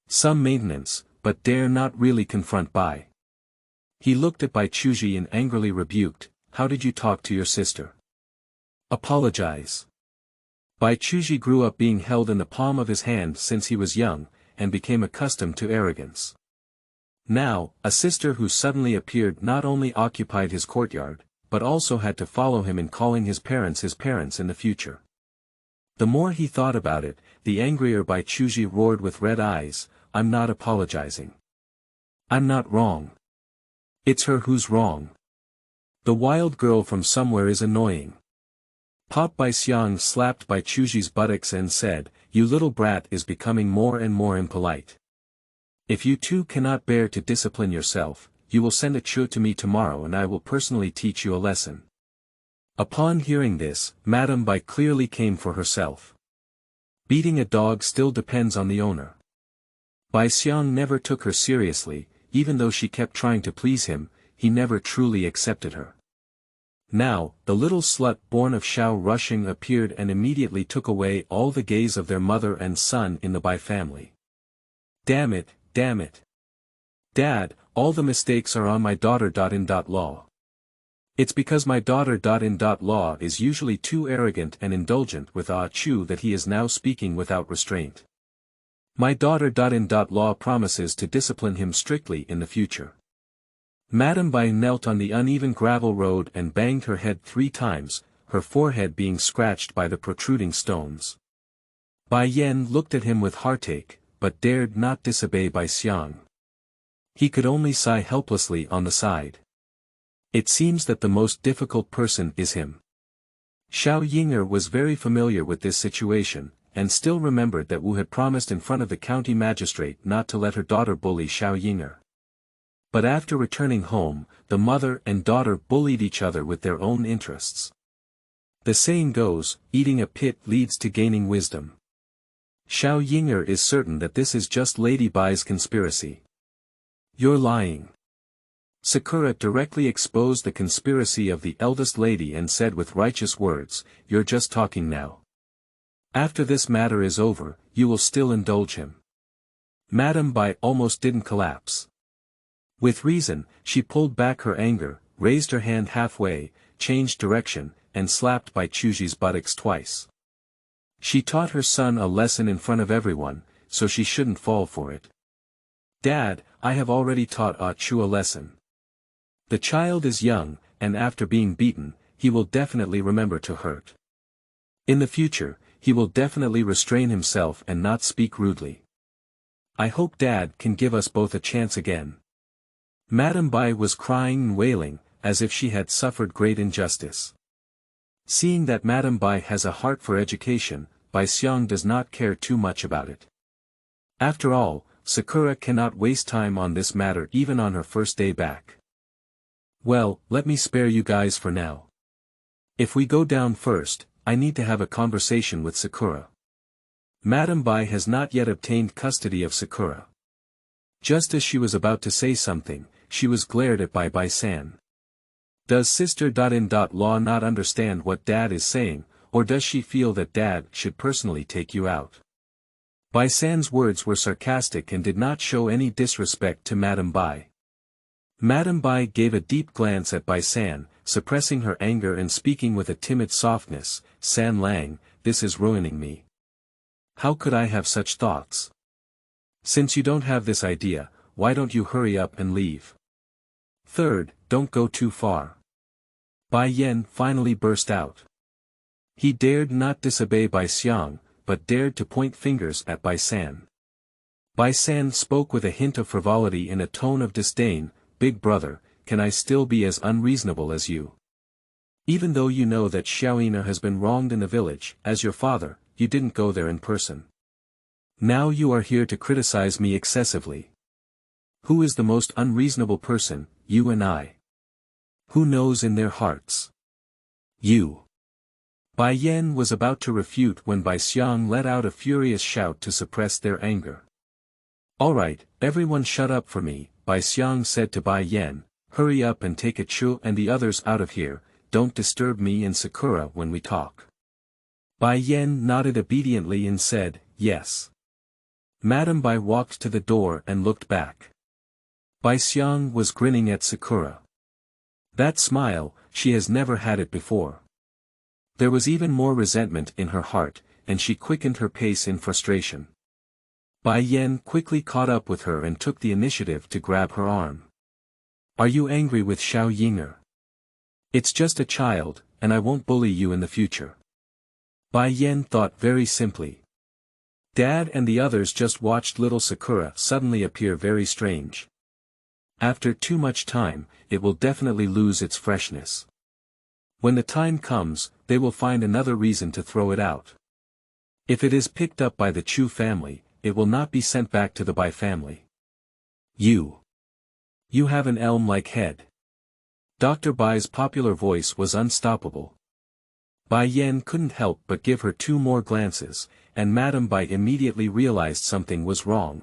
Speaker 1: Some maintenance, but dare not really confront Bai. He looked at Bai Chuji and angrily rebuked, how did you talk to your sister? Apologize. Bai Chuji grew up being held in the palm of his hand since he was young, and became accustomed to arrogance. Now, a sister who suddenly appeared not only occupied his courtyard, but also had to follow him in calling his parents in the future. The more he thought about it, the angrier Bai Chuji roared with red eyes, I'm not apologizing. I'm not wrong. It's her who's wrong. The wild girl from somewhere is annoying. Pop Bai Xiang slapped Bai Chuji's buttocks and said, you little brat is becoming more and more impolite. If you two cannot bear to discipline yourself, you will send a chu to me tomorrow and I will personally teach you a lesson. Upon hearing this, Madame Bai clearly came for herself. Beating a dog still depends on the owner. Bai Xiang never took her seriously, even though she kept trying to please him, he never truly accepted her. Now, the little slut born of Xiao Rushing appeared and immediately took away all the gaze of their mother and son in the Bai family. Damn it, damn it. Dad, all the mistakes are on my daughter. Law. It's because my daughter. Law is usually too arrogant and indulgent with Ah Chu that he is now speaking without restraint. My daughter. Law promises to discipline him strictly in the future. Madame Bai knelt on the uneven gravel road and banged her head 3 times, her forehead being scratched by the protruding stones. Bai Yan looked at him with heartache, but dared not disobey Bai Xiang. He could only sigh helplessly on the side. It seems that the most difficult person is him. Xiao Yinger was very familiar with this situation, and still remembered that Wu had promised in front of the county magistrate not to let her daughter bully Xiao Yinger. But after returning home, the mother and daughter bullied each other with their own interests. The saying goes, eating a pit leads to gaining wisdom. Xiao Yinger is certain that this is just Lady Bai's conspiracy. You're lying. Sakura directly exposed the conspiracy of the eldest lady and said with righteous words, you're just talking now. After this matter is over, you will still indulge him. Madame Bai almost didn't collapse. With reason, she pulled back her anger, raised her hand halfway, changed direction, and slapped Bai Chuji's buttocks twice. She taught her son a lesson in front of everyone, so she shouldn't fall for it. Dad, I have already taught Ah Chu a lesson. The child is young, and after being beaten, he will definitely remember to hurt. In the future, he will definitely restrain himself and not speak rudely. I hope Dad can give us both a chance again. Madame Bai was crying and wailing, as if she had suffered great injustice. Seeing that Madame Bai has a heart for education, Bai Xiang does not care too much about it. After all, Sakura cannot waste time on this matter even on her first day back. Well, let me spare you guys for now. If we go down first, I need to have a conversation with Sakura. Madame Bai has not yet obtained custody of Sakura. Just as she was about to say something, she was glared at by Bai-san. Does sister.in.law not understand what Dad is saying, or does she feel that Dad should personally take you out? Bai-san's words were sarcastic and did not show any disrespect to Madame Bai. Madame Bai gave a deep glance at Bai-san, suppressing her anger and speaking with a timid softness, San Lang, this is ruining me. How could I have such thoughts? Since you don't have this idea, why don't you hurry up and leave? Third, don't go too far. Bai Yan finally burst out. He dared not disobey Bai Xiang, but dared to point fingers at Bai San. Bai San spoke with a hint of frivolity in a tone of disdain, Big brother, can I still be as unreasonable as you? Even though you know that Xiao Yinger has been wronged in the village, as your father, you didn't go there in person. Now you are here to criticize me excessively. Who is the most unreasonable person, you and I? Who knows in their hearts? You. Bai Yan was about to refute when Bai Xiang let out a furious shout to suppress their anger. Alright, everyone shut up for me, Bai Xiang said to Bai Yan, hurry up and take a Chu and the others out of here, don't disturb me and Sakura when we talk. Bai Yan nodded obediently and said, yes. Madame Bai walked to the door and looked back. Bai Xiang was grinning at Sakura. That smile, she has never had it before. There was even more resentment in her heart, and she quickened her pace in frustration. Bai Yan quickly caught up with her and took the initiative to grab her arm. Are you angry with Xiao Yinger? It's just a child, and I won't bully you in the future. Bai Yan thought very simply. Dad and the others just watched little Sakura suddenly appear very strange. After too much time, it will definitely lose its freshness. When the time comes, they will find another reason to throw it out. If it is picked up by the Chu family, it will not be sent back to the Bai family. You have an elm-like head. Dr. Bai's popular voice was unstoppable. Bai Yan couldn't help but give her 2 more glances, and Madame Bai immediately realized something was wrong.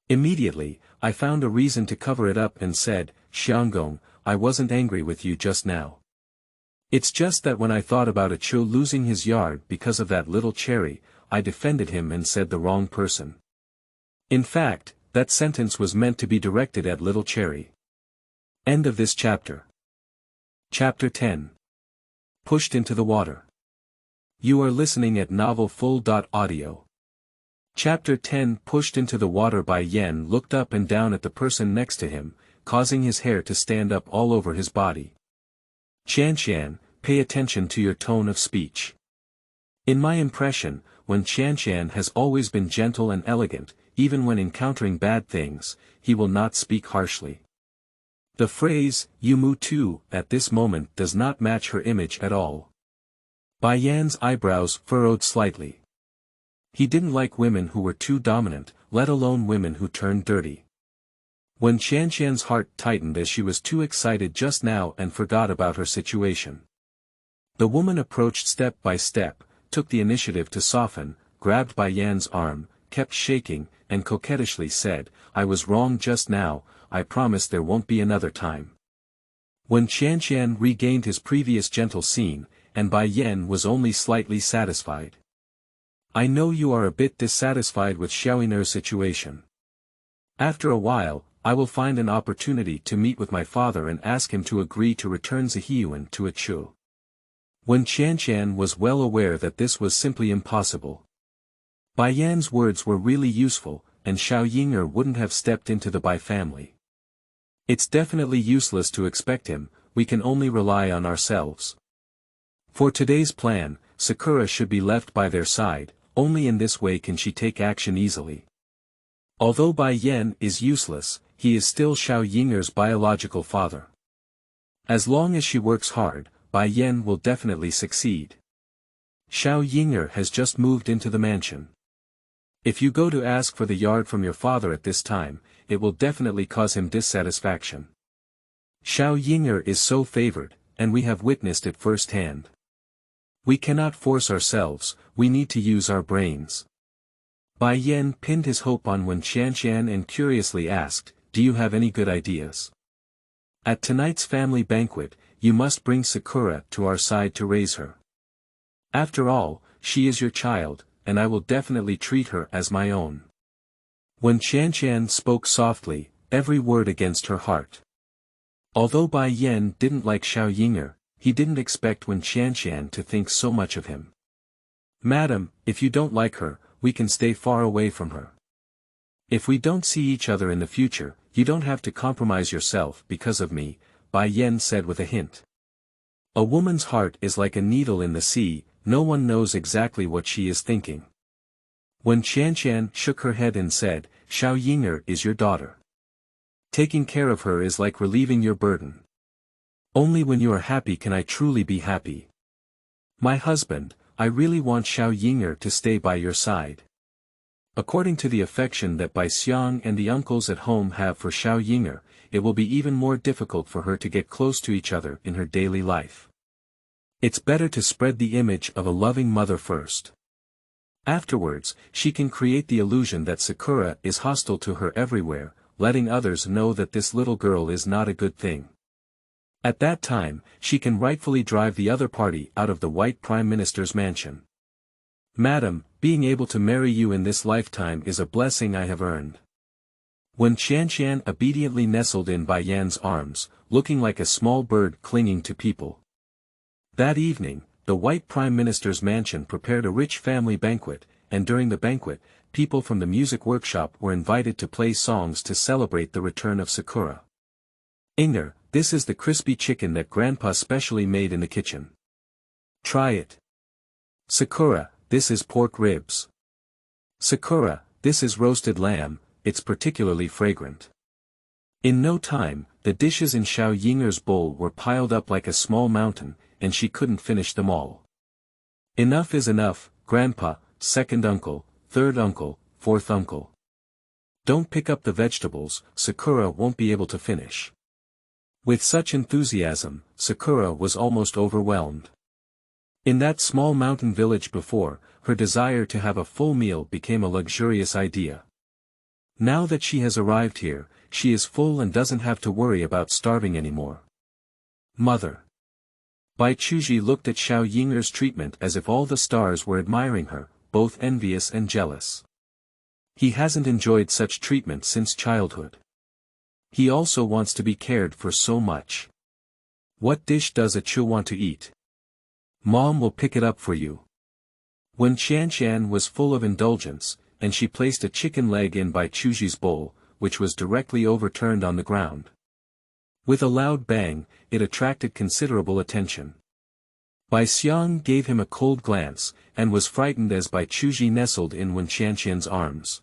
Speaker 1: Immediately, I found a reason to cover it up and said, Xianggong, I wasn't angry with you just now. It's just that when I thought about a Chu losing his yard because of that little cherry, I defended him and said the wrong person. In fact, that sentence was meant to be directed at little cherry. End of this chapter. Chapter 10. Pushed into the water. You are listening at novelfull.audio. Chapter 10. Pushed into the water. Bai Yan looked up and down at the person next to him, causing his hair to stand up all over his body. Qianshan, pay attention to your tone of speech. In my impression, when Qianshan has always been gentle and elegant, even when encountering bad things, he will not speak harshly. The phrase, you mu too, at this moment does not match her image at all. Bai Yan's eyebrows furrowed slightly. He didn't like women who were too dominant, let alone women who turned dirty. When Qianshan's heart tightened as she was too excited just now and forgot about her situation. The woman approached step by step, took the initiative to soften, grabbed Bai Yan's arm, kept shaking, and coquettishly said, I was wrong just now, I promise there won't be another time. When Qianshan regained his previous gentle scene, and Bai Yan was only slightly satisfied. I know you are a bit dissatisfied with Xiao Yinger's situation. After a while, I will find an opportunity to meet with my father and ask him to agree to return Zihiyuan to a Chu. When Qianshan was well aware that this was simply impossible. Bai Yan's words were really useful, and Xiao Yinger wouldn't have stepped into the Bai family. It's definitely useless to expect him, we can only rely on ourselves. For today's plan, Sakura should be left by their side, only in this way can she take action easily. Although Bai Yan is useless, he is still Xiao Yinger's biological father. As long as she works hard, Bai Yan will definitely succeed. Xiao Yinger has just moved into the mansion. If you go to ask for the yard from your father at this time, it will definitely cause him dissatisfaction. Xiao Yinger is so favored, and we have witnessed it firsthand. We cannot force ourselves, we need to use our brains. Bai Yan pinned his hope on when Qianshan and curiously asked, do you have any good ideas? At tonight's family banquet, you must bring Sakura to our side to raise her. After all, she is your child, and I will definitely treat her as my own. When Qianshan spoke softly, every word against her heart. Although Bai Yan didn't like Xiao Yinger, he didn't expect when Qianshan to think so much of him. Madam, if you don't like her, we can stay far away from her. If we don't see each other in the future, you don't have to compromise yourself because of me, Bai Yan said with a hint. A woman's heart is like a needle in the sea, no one knows exactly what she is thinking. When Qianshan shook her head and said, Xiao Yinger is your daughter. Taking care of her is like relieving your burden. Only when you are happy can I truly be happy. My husband, I really want Xiao Yinger to stay by your side. According to the affection that Bai Xiang and the uncles at home have for Xiao Yinger, it will be even more difficult for her to get close to each other in her daily life. It's better to spread the image of a loving mother first. Afterwards, she can create the illusion that Sakura is hostile to her everywhere, letting others know that this little girl is not a good thing. At that time, she can rightfully drive the other party out of the White Prime Minister's mansion. Madam, being able to marry you in this lifetime is a blessing I have earned. When Qianqian obediently nestled in Bai Yan's arms, looking like a small bird clinging to people. That evening, the White Prime Minister's mansion prepared a rich family banquet, and during the banquet, people from the music workshop were invited to play songs to celebrate the return of Sakura. Yinger, this is the crispy chicken that Grandpa specially made in the kitchen. Try it. Sakura, this is pork ribs. Sakura, this is roasted lamb, it's particularly fragrant. In no time, the dishes in Xiao Yinger's bowl were piled up like a small mountain, and she couldn't finish them all. Enough is enough, Grandpa, second uncle, third uncle, fourth uncle. Don't pick up the vegetables, Sakura won't be able to finish. With such enthusiasm, Sakura was almost overwhelmed. In that small mountain village before, her desire to have a full meal became a luxurious idea. Now that she has arrived here, she is full and doesn't have to worry about starving anymore. Mother. Bai Chuji looked at Xiao Yinger's treatment as if all the stars were admiring her, both envious and jealous. He hasn't enjoyed such treatment since childhood. He also wants to be cared for so much. What dish does a Chu want to eat? Mom will pick it up for you. When Qianqian was full of indulgence, and she placed a chicken leg in Bai Chuji's bowl, which was directly overturned on the ground. With a loud bang, it attracted considerable attention. Bai Xiang gave him a cold glance, and was frightened as Bai Chuji nestled in Wen Qianqian's arms.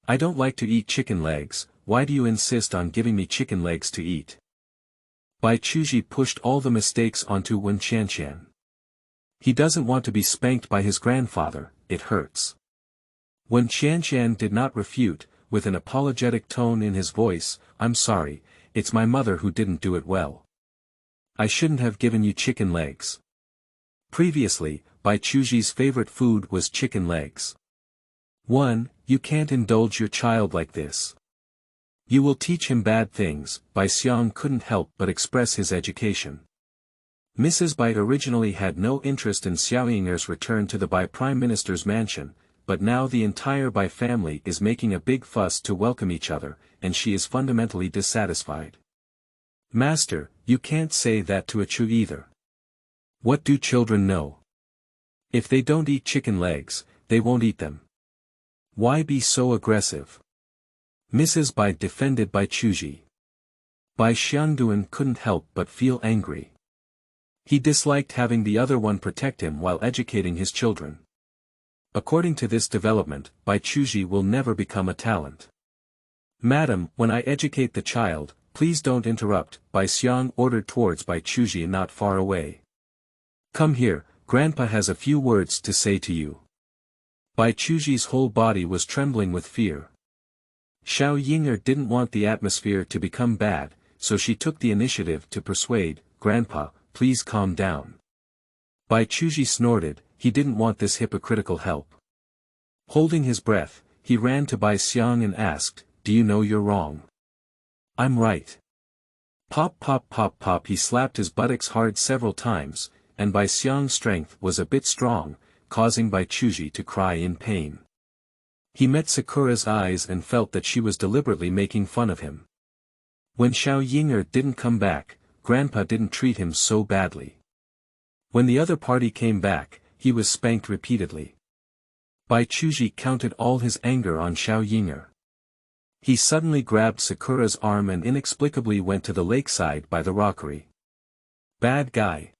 Speaker 1: I don't like to eat chicken legs, why do you insist on giving me chicken legs to eat? Bai Chuji pushed all the mistakes onto Wen Qianqian. He doesn't want to be spanked by his grandfather, it hurts. When Qianqian did not refute, with an apologetic tone in his voice, I'm sorry, it's my mother who didn't do it well. I shouldn't have given you chicken legs. Previously, Bai Chuji's favorite food was chicken legs. 1. You can't indulge your child like this. You will teach him bad things. Bai Xiang couldn't help but express his education. Mrs. Bai originally had no interest in Xiao Yinger's return to the Bai Prime Minister's mansion, but now the entire Bai family is making a big fuss to welcome each other, and she is fundamentally dissatisfied. Master, you can't say that to a Chu either. What do children know? If they don't eat chicken legs, they won't eat them. Why be so aggressive? Mrs. Bai defended Bai Chuji. Bai Xiangduan couldn't help but feel angry. He disliked having the other one protect him while educating his children. According to this development, Bai Chuji will never become a talent. Madam, when I educate the child, please don't interrupt, Bai Xiang ordered towards Bai Chuji not far away. Come here, Grandpa has a few words to say to you. Bai Chuji's whole body was trembling with fear. Xiao Yinger didn't want the atmosphere to become bad, so she took the initiative to persuade, Grandpa, please calm down. Bai Chuji snorted, he didn't want this hypocritical help. Holding his breath, he ran to Bai Xiang and asked, do you know you're wrong? I'm right. Pop pop pop pop, he slapped his buttocks hard several times, and Bai Xiang's strength was a bit strong, causing Bai Chuji to cry in pain. He met Sakura's eyes and felt that she was deliberately making fun of him. When Xiao Yinger didn't come back, Grandpa didn't treat him so badly. When the other party came back, he was spanked repeatedly. Bai Chuji counted all his anger on Xiao Yinger. He suddenly grabbed Sakura's arm and inexplicably went to the lakeside by the rockery. Bad guy.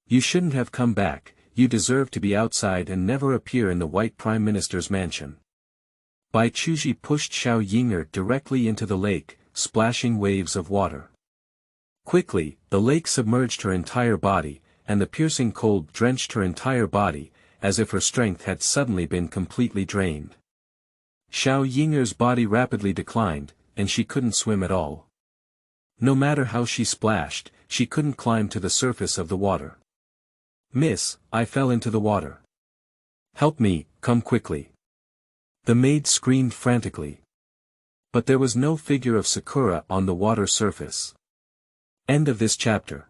Speaker 1: You shouldn't have come back, you deserve to be outside and never appear in the White Prime Minister's mansion. Bai Chuji pushed Xiao Yinger directly into the lake, splashing waves of water. Quickly, the lake submerged her entire body, and the piercing cold drenched her entire body, as if her strength had suddenly been completely drained. Xiao Yinger's body rapidly declined, and she couldn't swim at all. No matter how she splashed, she couldn't climb to the surface of the water. "Miss, I fell into the water. Help me, come quickly." The maid screamed frantically. But there was no figure of Sakura on the water surface. End of this chapter.